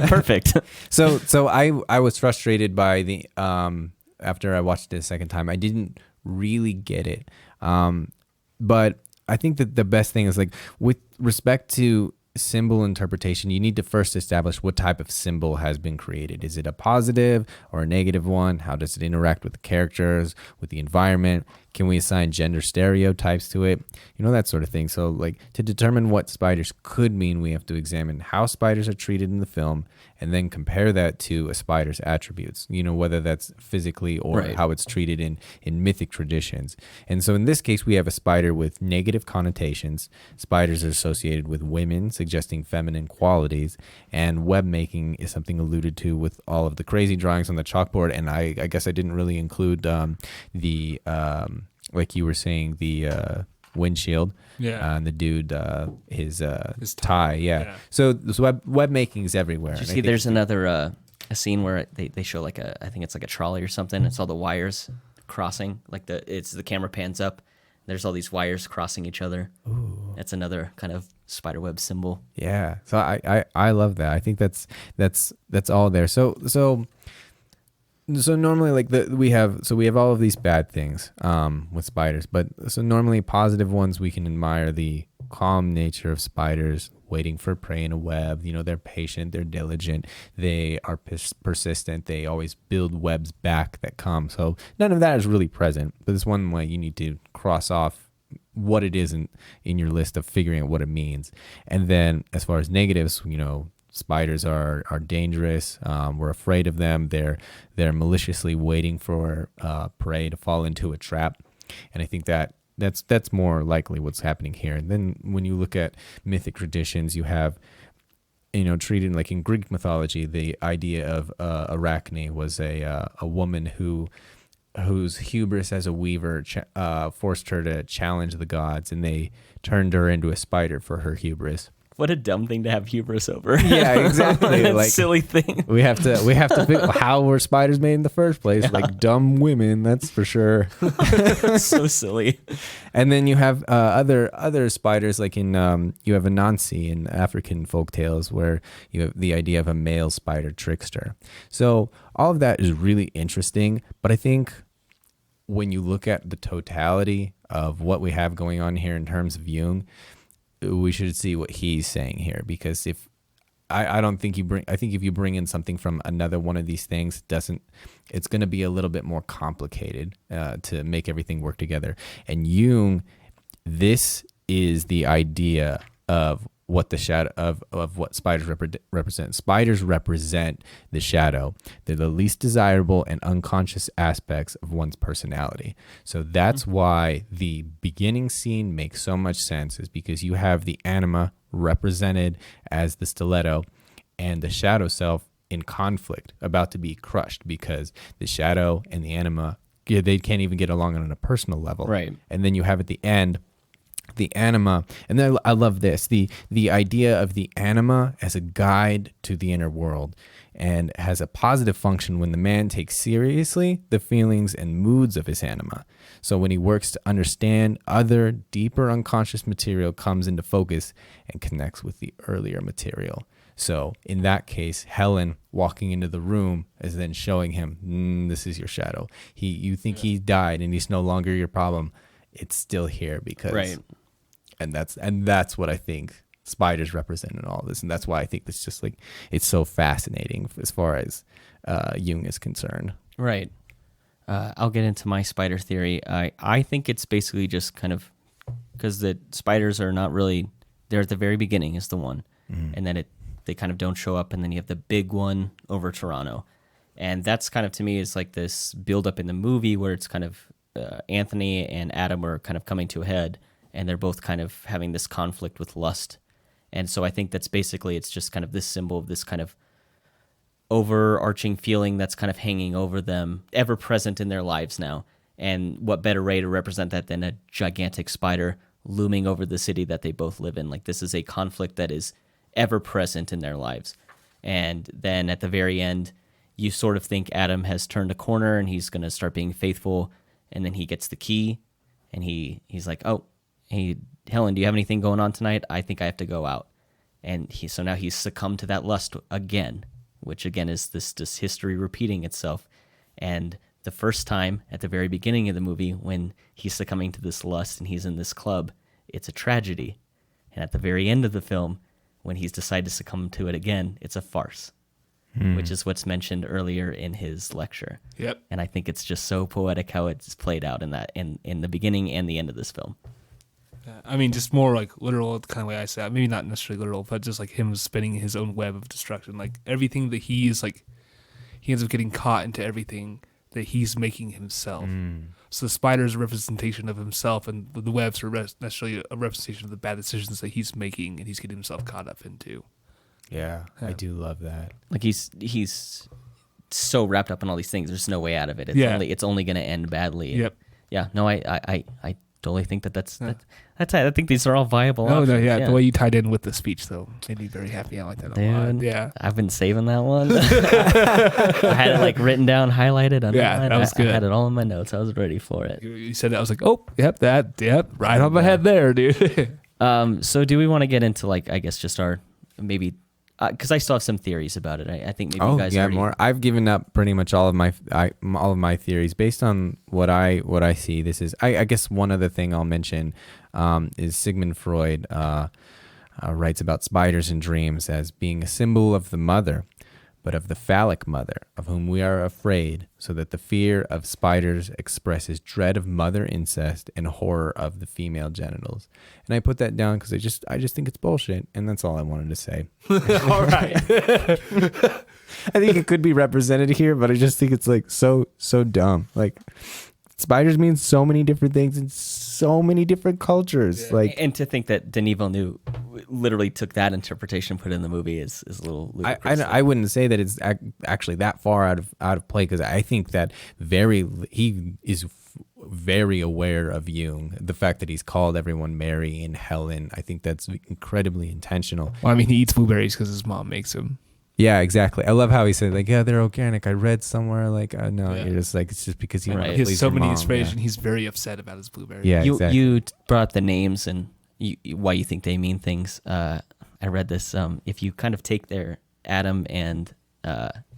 Perfect. So I was frustrated by the after I watched it a second time. I didn't really get it. But I think that the best thing is like with respect to symbol interpretation, you need to first establish what type of symbol has been created. Is it a positive or a negative one? How does it interact with the characters, with the environment? Can we assign gender stereotypes to it? That sort of thing. So like to determine what spiders could mean, we have to examine how spiders are treated in the film and then compare that to a spider's attributes, whether that's physically or how it's treated in mythic traditions. And so in this case, we have a spider with negative connotations. Spiders are associated with women, suggesting feminine qualities, and web making is something alluded to with all of the crazy drawings on the chalkboard. And I guess I didn't really include the like you were saying, the windshield, and the dude, his tie, Yeah. So web making is everywhere. Did you And I see think there's another a scene where they show like I think it's like a trolley or something. It's all the wires crossing, like the camera pans up. There's all these wires crossing each other. Ooh. That's another kind of spiderweb symbol. Yeah. So I love that. I think that's all there. So normally like we have all of these bad things with spiders, but so normally positive ones, we can admire the calm nature of spiders waiting for prey in a web. They're patient, they're diligent, they are persistent, they always build webs back that come. So none of that is really present, but it's one way you need to cross off what it is in your list of figuring out what it means. And then as far as negatives, spiders are dangerous. We're afraid of them. They're maliciously waiting for prey to fall into a trap, and I think that's more likely what's happening here. And then when you look at mythic traditions, you have treated like in Greek mythology, the idea of Arachne was a woman whose hubris as a weaver forced her to challenge the gods, and they turned her into a spider for her hubris. What a dumb thing to have hubris over. Yeah, exactly. That like silly thing. We have to figure how were spiders made in the first place? Yeah. Like dumb women, that's for sure. So silly. And then you have other spiders, like in you have Anansi in African folktales, where you have the idea of a male spider trickster. So all of that is really interesting, but I think when you look at the totality of what we have going on here in terms of Jung, we should see what he's saying here, because if I think if you bring in something from another one of these things, it's going to be a little bit more complicated to make everything work together. And Jung, this is the idea of what the shadow of what spiders represent. Spiders represent the shadow. They're the least desirable and unconscious aspects of one's personality. So that's why the beginning scene makes so much sense, is because you have the anima represented as the stiletto, and the shadow self in conflict, about to be crushed because the shadow and the anima, they can't even get along on a personal level. Right. And then you have at the end the anima, and then I love this, the idea of the anima as a guide to the inner world, and has a positive function when the man takes seriously the feelings and moods of his anima. So when he works to understand other deeper unconscious material comes into focus and connects with the earlier material. So in that case, Helen walking into the room is then showing him, this is your shadow. You think he died and he's no longer your problem. It's still here because, Right. and that's what I think spiders represent in all this, and that's why I think it's just like it's so fascinating as far as Jung is concerned. Right. I'll get into my spider theory. I think it's basically just kind of because the spiders are not really, they're at the very beginning is the one, and then they kind of don't show up, and then you have the big one over Toronto, and that's kind of, to me, is like this build up in the movie where it's kind of Anthony and Adam are kind of coming to a head, and they're both kind of having this conflict with lust. And so I think that's basically, it's just kind of this symbol of this kind of overarching feeling that's kind of hanging over them, ever present in their lives now. And what better way to represent that than a gigantic spider looming over the city that they both live in? Like, this is a conflict that is ever present in their lives. And then at the very end, you sort of think Adam has turned a corner and he's going to start being faithful. And then he gets the key and he's like, oh, hey, Helen, do you have anything going on tonight? I think I have to go out. And so now he's succumbed to that lust again, which again is this history repeating itself. And the first time at the very beginning of the movie, when he's succumbing to this lust and he's in this club, it's a tragedy. And at the very end of the film, when he's decided to succumb to it again, it's a farce, which is what's mentioned earlier in his lecture. Yep. And I think it's just so poetic how it's played out in that in the beginning and the end of this film. I mean, just more like literal kind of way I say it. Maybe not necessarily literal, but just like him spinning his own web of destruction. Like everything that he is like, he ends up getting caught into everything that he's making himself. So the spider is a representation of himself, and the webs are necessarily a representation of the bad decisions that he's making and he's getting himself caught up into. Yeah, Yeah. I do love that. Like he's so wrapped up in all these things. There's no way out of it. It's only going to end badly. Yep. Yeah. No, I totally think that's I think these are all viable. Oh, no, options. yeah. The way you tied in with the speech, though, made me very happy. I like that a lot. Dude, Yeah. I've been saving that one. I had it like written down, highlighted, underlined. Yeah, that was good. I had it all in my notes. I was ready for it. You said that, I was like, oh, yep, right on my head there, dude. So do we want to get into like, I guess just our maybe, because I still have some theories about it. I think maybe you guys already... more. I've given up pretty much all of my theories based on what I see. This is, I guess, one other thing I'll mention is Sigmund Freud writes about spiders and dreams as being a symbol of the mother, but of the phallic mother, of whom we are afraid, so that the fear of spiders expresses dread of mother incest and horror of the female genitals. And I put that down because I just think it's bullshit, and that's all I wanted to say. All right. I think it could be represented here, but I just think it's like so dumb. Like, spiders mean so many different things in so many different cultures. Yeah. Like, and to think that Denis Villeneuve literally took that interpretation and put it in the movie is a little ludicrous. I wouldn't say that it's actually that far out of play, because I think that he is very aware of Jung. The fact that he's called everyone Mary and Helen, I think that's incredibly intentional. Well, I mean, he eats blueberries because his mom makes him. Yeah, exactly. I love how he said, like, yeah, they're organic. I read somewhere, like, no, Yeah. you're just like, it's just because he Right. wanted to He has please so your many mom. inspiration. Yeah. He's very upset about his blueberries. Yeah, exactly. You brought up the names and why you think they mean things. I read this. If you kind of take their Adam and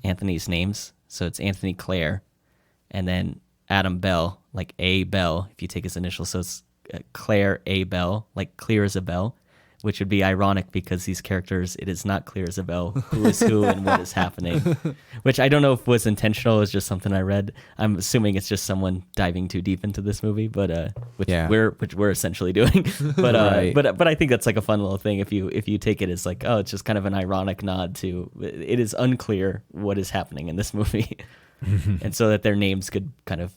Anthony's names, so it's Anthony Clare, and then Adam Bell, like A. Bell, if you take his initials, so it's Claire A. Bell, like clear as a bell, which would be ironic because these characters, it is not clear as a bell who is who and what is happening, which I don't know if was intentional. It's just something I read. I'm assuming it's just someone diving too deep into this movie, but which we're essentially doing. But Right. but I think that's like a fun little thing if you take it as like, oh, it's just kind of an ironic nod to it is unclear what is happening in this movie, and so that their names could kind of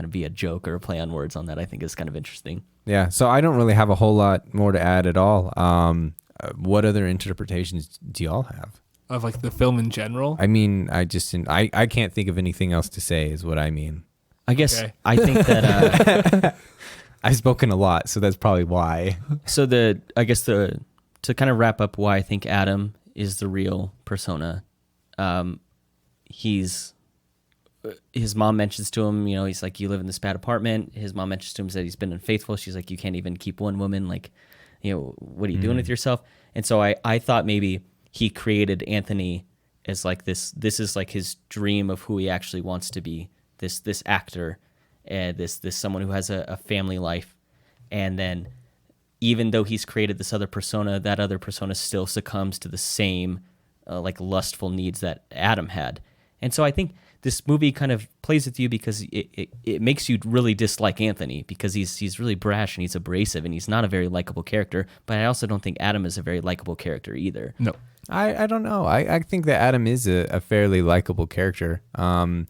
be a joke or a play on words on that, I think is kind of interesting. Yeah, so I don't really have a whole lot more to add at all. What other interpretations do y'all have? of like the film in general. I mean, I can't think of anything else to say is what I mean. I guess Okay. I think that I've spoken a lot, so that's probably why. so to kind of wrap up why I think Adam is the real persona. His mom mentions to him, he's like, you live in this bad apartment. His mom mentions to him that he's been unfaithful. She's like, you can't even keep one woman. Like, what are you doing with yourself? And so I thought maybe he created Anthony as like this is like his dream of who he actually wants to be, this actor, this someone who has a family life. And then even though he's created this other persona, that other persona still succumbs to the same like lustful needs that Adam had. And so I think this movie kind of plays with you because it makes you really dislike Anthony because he's really brash and he's abrasive and he's not a very likable character. But I also don't think Adam is a very likable character either. No. I don't know. I think that Adam is a fairly likable character. Until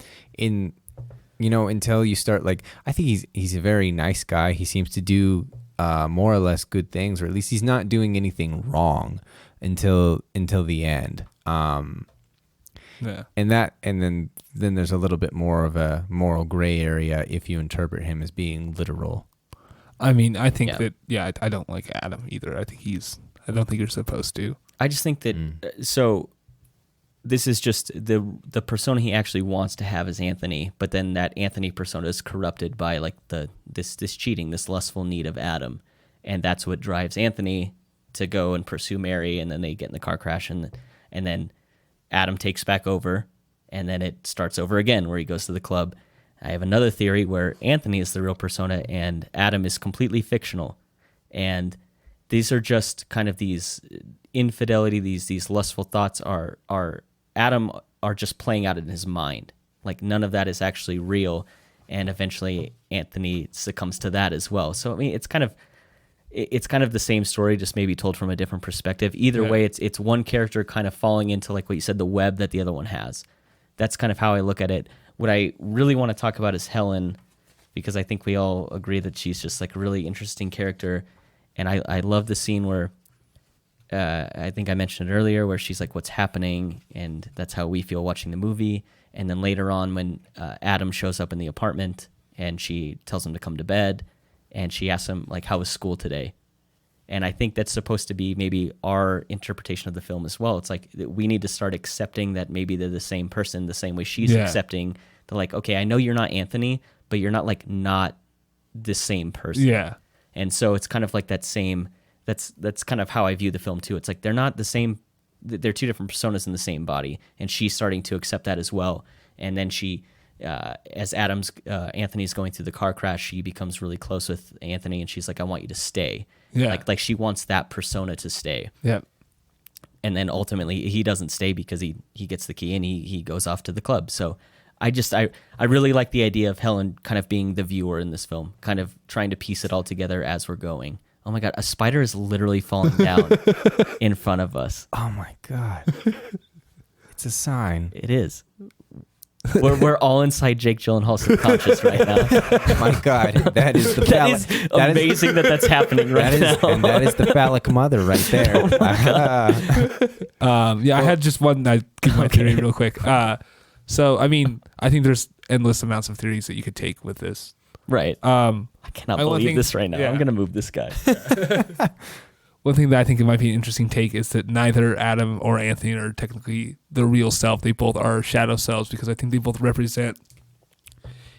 you start I think he's a very nice guy. He seems to do more or less good things, or at least he's not doing anything wrong until the end. Yeah. And then there's a little bit more of a moral gray area if you interpret him as being literal. I mean, I think I don't like Adam either. I don't think you're supposed to. I just think that so this is just the persona he actually wants to have is Anthony, but then that Anthony persona is corrupted by like this cheating, this lustful need of Adam, and that's what drives Anthony to go and pursue Mary, and then they get in the car crash, and then Adam takes back over, and then it starts over again where he goes to the club. I have another theory where Anthony is the real persona and Adam is completely fictional, and these are just kind of these infidelity, these lustful thoughts are Adam are just playing out in his mind. Like none of that is actually real, and eventually Anthony succumbs to that as well. So I mean, it's kind of the same story, just maybe told from a different perspective. Either way, it's one character kind of falling into like what you said, the web that the other one has. That's kind of how I look at it. What I really want to talk about is Helen, because I think we all agree that she's just like a really interesting character. And I love the scene where I think I mentioned it earlier, where she's like, what's happening? And that's how we feel watching the movie. And then later on when Adam shows up in the apartment and she tells him to come to bed, and she asks him, like, how was school today? And I think that's supposed to be maybe our interpretation of the film as well. It's like we need to start accepting that maybe they're the same person, the same way she's accepting. They're like, okay, I know you're not Anthony, but you're not like not the same person. Yeah. And so it's kind of like that same, that's kind of how I view the film too. It's like they're not the same, they're two different personas in the same body. And she's starting to accept that as well. And then she... as Anthony's going through the car crash, she becomes really close with Anthony, and she's like, I want you to stay. Yeah. Like she wants that persona to stay. Yeah. And then ultimately he doesn't stay because he gets the key and he goes off to the club. So I really like the idea of Helen kind of being the viewer in this film, kind of trying to piece it all together as we're going. Oh my God, a spider is literally falling down in front of us. Oh my God. It's a sign. It is. We're all inside Jake Gyllenhaal's subconscious right now. My God, that is the That is amazing that's happening right now. And that is the phallic mother right there. I had just one. I give my theory real quick. So I mean, I think there's endless amounts of theories that you could take with this. Right. I cannot believe this right now. Yeah. I'm gonna move this guy. One thing that I think it might be an interesting take is that neither Adam or Anthony are technically the real self. They both are shadow selves because I think they both represent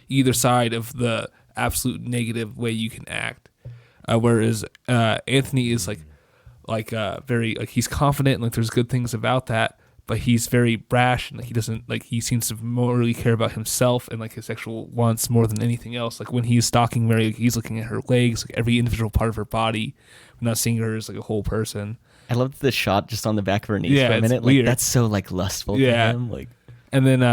either side of the absolute negative way you can act. Whereas Anthony is very he's confident and like there's good things about that, but he's very brash and he doesn't he seems to more really care about himself and like his sexual wants more than anything else. Like when he's stalking Mary, he's looking at her legs, like every individual part of her body. We're not seeing her as like a whole person. I love the shot just on the back of her knees for a minute. Weird. Like that's so like lustful to him. Like, and then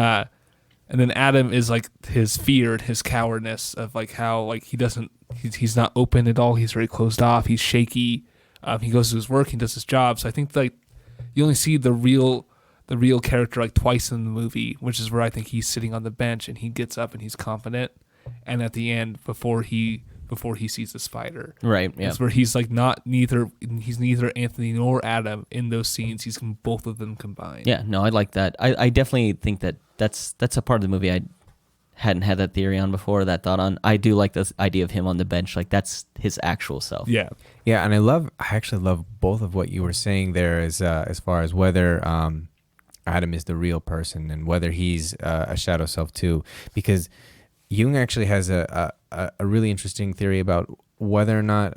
Adam is like his fear and his cowardness of like how like he's not open at all. He's very closed off. He's shaky. He goes to his work. He does his job. So I think like you only see the real character like twice in the movie, which is where I think he's sitting on the bench and he gets up and he's confident. And at the end, before he before he sees the spider. Right. Yeah. It's where he's like he's neither Anthony nor Adam in those scenes. He's both of them combined. Yeah. No, I like that. I definitely think that's a part of the movie I hadn't had that theory on before, that thought on. I do like this idea of him on the bench, like that's his actual self. Yeah. Yeah, and I actually love both of what you were saying there, as far as whether Adam is the real person and whether he's a shadow self too, because Jung actually has a really interesting theory about whether or not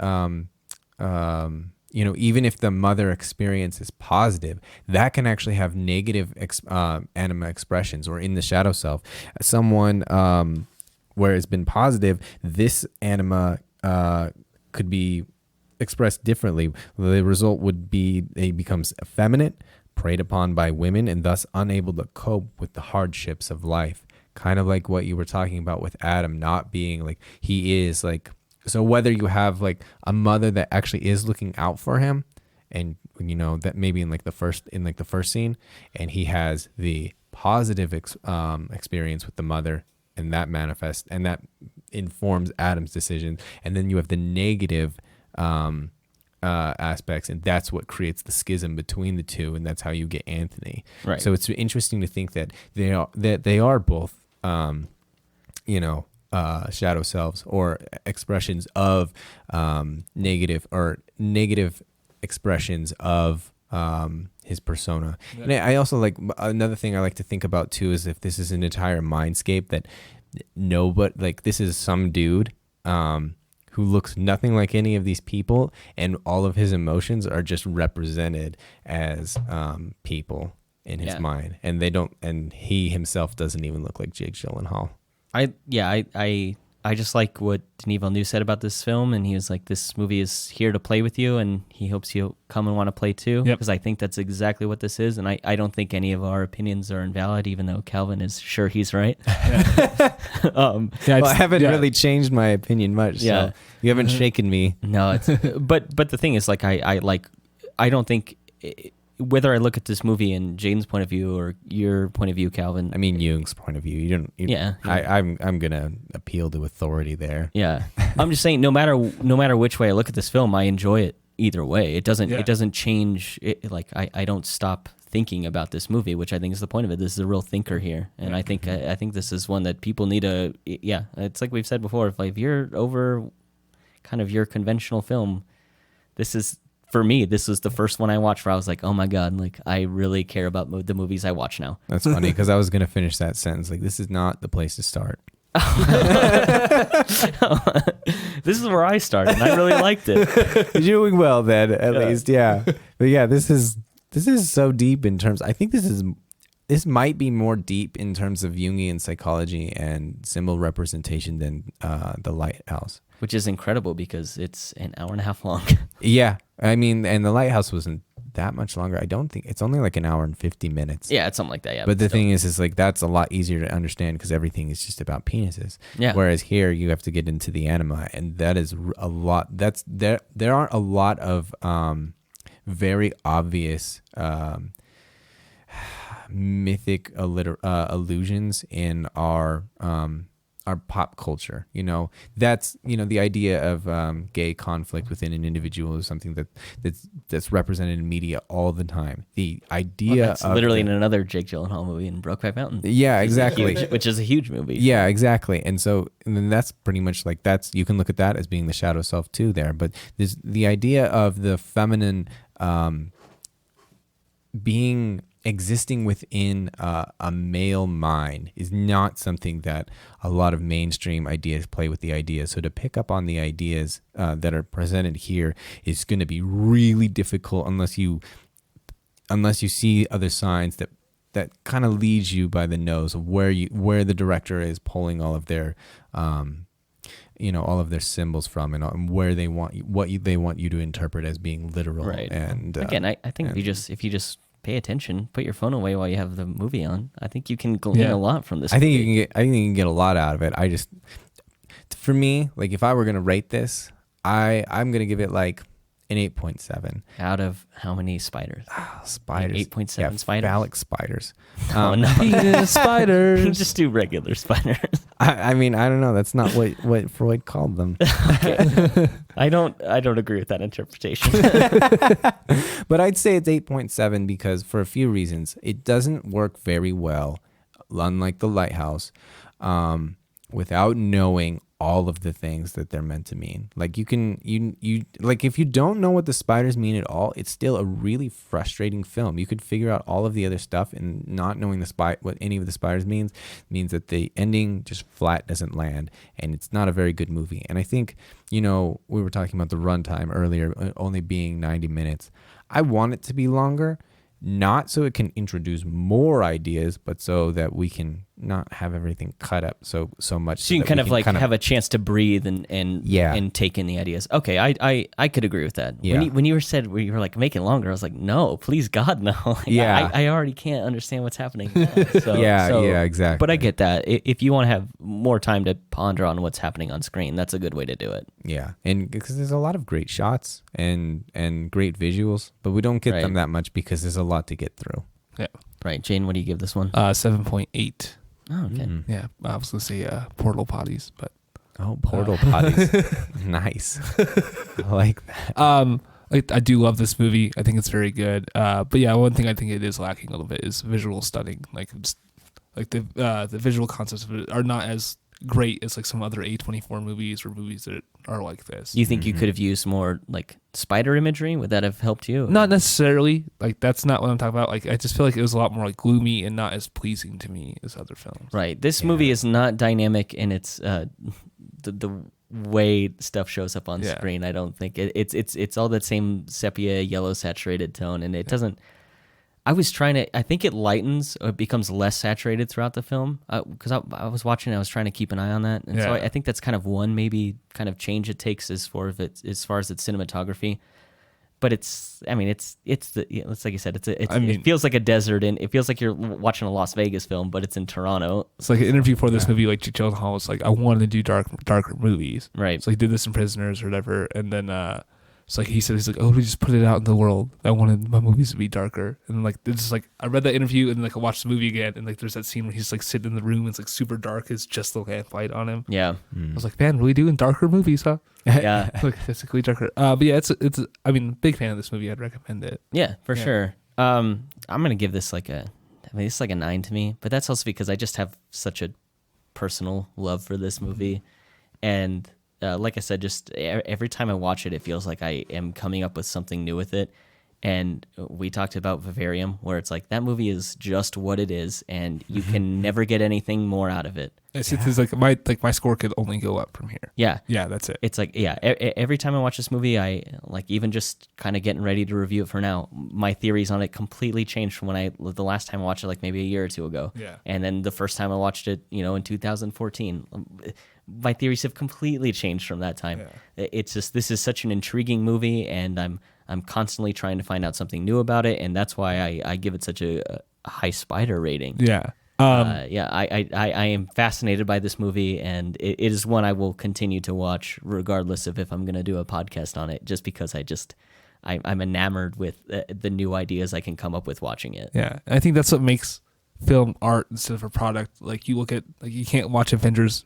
even if the mother experience is positive, that can actually have negative anima expressions, or in the shadow self, someone where it's been positive, this anima could be expressed differently. The result would be he becomes effeminate, preyed upon by women, and thus unable to cope with the hardships of life. Kind of like what you were talking about with Adam not being like he is like. So whether you have like a mother that actually is looking out for him, and that maybe in the first scene, and he has the positive experience with the mother, and that manifests and that informs Adam's decision, and then you have the negative aspects, and that's what creates the schism between the two, and that's how you get Anthony. Right. So it's interesting to think that they are both shadow selves, or expressions of negative expressions of his persona. Yeah. And I also like, another thing I like to think about too is if this is an entire mindscape that this is some dude who looks nothing like any of these people, and all of his emotions are just represented as people in his mind, and and he himself doesn't even look like Jake Gyllenhaal. I just like what Denis Villeneuve said about this film, and he was like, this movie is here to play with you, and he hopes you'll come and want to play too, because I think that's exactly what this is, and I don't think any of our opinions are invalid, even though Calvin is sure he's right. I haven't really changed my opinion much, so you haven't shaken me. No, it's, but the thing is, like, I don't think... whether I look at this movie in Jaden's point of view or your point of view, Calvin. I mean, Jung's point of view. I'm gonna appeal to authority there. Yeah, I'm just saying, no matter which way I look at this film, I enjoy it either way. It doesn't change. I don't stop thinking about this movie, which I think is the point of it. This is a real thinker here, and I think this is one that people need to. Yeah, it's like we've said before. If you're over kind of your conventional film, this is. For me, this was the first one I watched where I was like, oh my God, like I really care about the movies I watch now. That's funny, because I was going to finish that sentence. Like, this is not the place to start. This is where I started, and I really liked it. You're doing well then, at least, yeah. But yeah, this is so deep in terms, I think this might be more deep in terms of Jungian psychology and symbol representation than The Lighthouse. Which is incredible because it's an hour and a half long. Yeah. I mean, and The Lighthouse wasn't that much longer. I don't think it's only like an hour and 50 minutes. Yeah, it's something like that. Yeah. But the thing is like that's a lot easier to understand because everything is just about penises. Yeah. Whereas here you have to get into the anima, and that is a lot. There aren't a lot of very obvious mythic allusions in our pop culture. That's the idea of gay conflict within an individual is something that's represented in media all the time. The idea that's literally in another Jake Gyllenhaal movie in Brokeback Mountain. Yeah, exactly. Which is a huge movie. Yeah, exactly. And then that's pretty much like you can look at that as being the shadow self too there. But there's the idea of the feminine being existing within a male mind is not something that a lot of mainstream ideas play with the idea. So to pick up on the ideas that are presented here is going to be really difficult unless you see other signs that kind of leads you by the nose of where the director is pulling all of their all of their symbols from, and where they want they want you to interpret as being literal. Right. And again, I think if you just pay attention, put your phone away while you have the movie on, I think you can glean a lot from this movie. I think you can get a lot out of it. For me, like if I were going to rate this, I'm going to give it like An 8.7. Out of how many spiders? Spiders. 8.7 spiders? Phallic spiders. Oh, no. Penis spiders. Just do regular spiders. I mean, I don't know. That's not what Freud called them. I don't agree with that interpretation. But I'd say it's 8.7 because for a few reasons. It doesn't work very well, unlike The Lighthouse, without knowing all of the things that they're meant to mean. Like you like if you don't know what the spiders mean at all, it's still a really frustrating film. You could figure out all of the other stuff, and not knowing what any of the spiders means that the ending just flat doesn't land, and it's not a very good movie. And I think, we were talking about the runtime earlier, only being 90 minutes. I want it to be longer, not so it can introduce more ideas, but so that we can not have everything cut up so much. So you can have a chance to breathe and take in the ideas. Okay, I could agree with that. Yeah. When you were like, make it longer, I was like, no, please God, no. I already can't understand what's happening now. Yeah, exactly. But I get that. If you want to have more time to ponder on what's happening on screen, that's a good way to do it. Yeah, and because there's a lot of great shots and great visuals, but we don't get them that much because there's a lot to get through. Yeah. Right. Jane, what do you give this one? 7.8. Oh, okay. Mm-hmm. Yeah, I was gonna say portal potties, but portal potties, nice. I like that. I do love this movie. I think it's very good. But yeah, one thing I think it is lacking a little bit is visual stunning. Like the visual concepts of it are not as great as like some other A24 movies or movies that are like this. You think you could have used more like spider imagery? Would that have helped you? Not necessarily. Like that's not what I'm talking about. Like I just feel like it was a lot more like gloomy and not as pleasing to me as other films. Right. This movie is not dynamic in its the way stuff shows up on screen. I don't think it's all that same sepia yellow saturated tone, and it doesn't. I think it lightens or it becomes less saturated throughout the film because I was watching it, I was trying to keep an eye on that. And so I think that's kind of one maybe kind of change it takes as far as its cinematography. But it's like you said, it feels like a desert, and it feels like you're watching a Las Vegas film, but it's in Toronto. It's like an interview for this movie, like Gyllenhaal was like, I wanted to do darker movies. Right. So he did this in Prisoners or whatever, and then it's like he's like, oh, we just put it out in the world. I wanted my movies to be darker, and like it's just like I read that interview and like I watched the movie again, and like there's that scene where he's like sitting in the room and it's like super dark, it's just the lamplight on him. Yeah, I was like, man, really doing darker movies, huh? Yeah, like physically darker. But yeah, it's I mean, big fan of this movie. I'd recommend it. Yeah, for sure. I'm gonna give this it's like a 9 to me, but that's also because I just have such a personal love for this movie, and. Like I said, just every time I watch it, it feels like I am coming up with something new with it. And we talked about Vivarium, where it's like that movie is just what it is, and you can never get anything more out of it. It's like my score could only go up from here. Yeah, that's it. It's like every time I watch this movie, I like even just kind of getting ready to review it for now. My theories on it completely changed from the last time I watched it, like maybe a year or two ago. Yeah, and then the first time I watched it, in 2014. My theories have completely changed from that time. Yeah. It's just this is such an intriguing movie, and I'm constantly trying to find out something new about it, and that's why I give it such a high spider rating. Yeah. I am fascinated by this movie, and it is one I will continue to watch regardless of if I'm going to do a podcast on it, just because I'm enamored with the new ideas I can come up with watching it. Yeah, I think that's what makes film art instead of a product. Like you look at, like you can't watch Avengers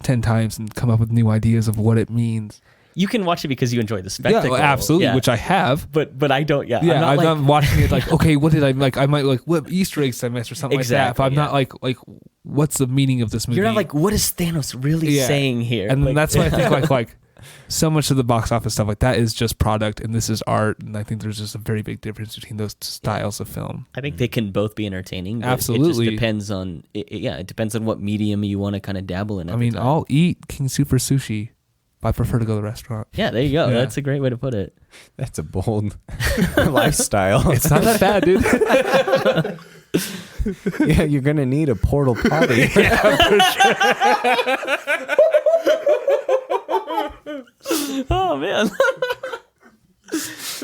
10 times and come up with new ideas of what it means. You can watch it because you enjoy the spectacle. Yeah, absolutely, which I have. But I don't. Yeah, I'm not watching it like, okay, what did I like? I might like what Easter eggs I missed or something like that. But I'm not like what's the meaning of this movie? You're not like, what is Thanos really saying here? And that's why I think like so much of the box office stuff like that is just product, and this is art. And I think there's just a very big difference between those styles of film. I think they can both be entertaining. Absolutely, it just depends on it depends on what medium you want to kind of dabble in. I mean, I'll eat King Super Sushi, but I prefer to go to the restaurant. Yeah, there you go. Yeah. That's a great way to put it. That's a bold lifestyle. It's not that bad, dude. Yeah, you're gonna need a portal potty. Yeah, for sure. Oh man.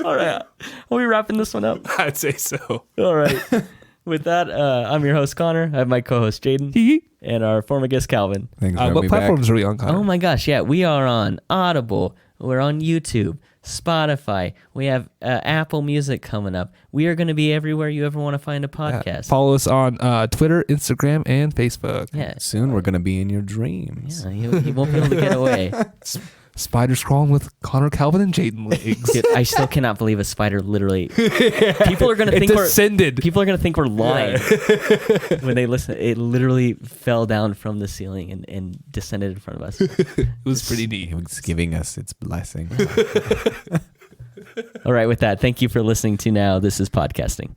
All right, are we wrapping this one up? I'd say so. All right, with that, I'm your host Connor. I have my co-host Jaden and our former guest Calvin. Thanks. What platforms are we on, Connor? Oh my gosh, yeah, we are on Audible, We're on YouTube, Spotify. We have Apple Music coming up. We are going to be everywhere you ever want to find a podcast. Follow us on Twitter, Instagram, and Facebook. Yeah. Soon we're gonna be in your dreams. Yeah, he won't be able to get away. Spiders crawling with Connor Calvin and Jaden legs. Dude, I still cannot believe a spider literally. People are gonna think descended. People are gonna think we're lying when they listen. It literally fell down from the ceiling and descended in front of us. It was pretty neat. It was giving us its blessing. All right, with that, thank you for listening to Now This Is Podcasting.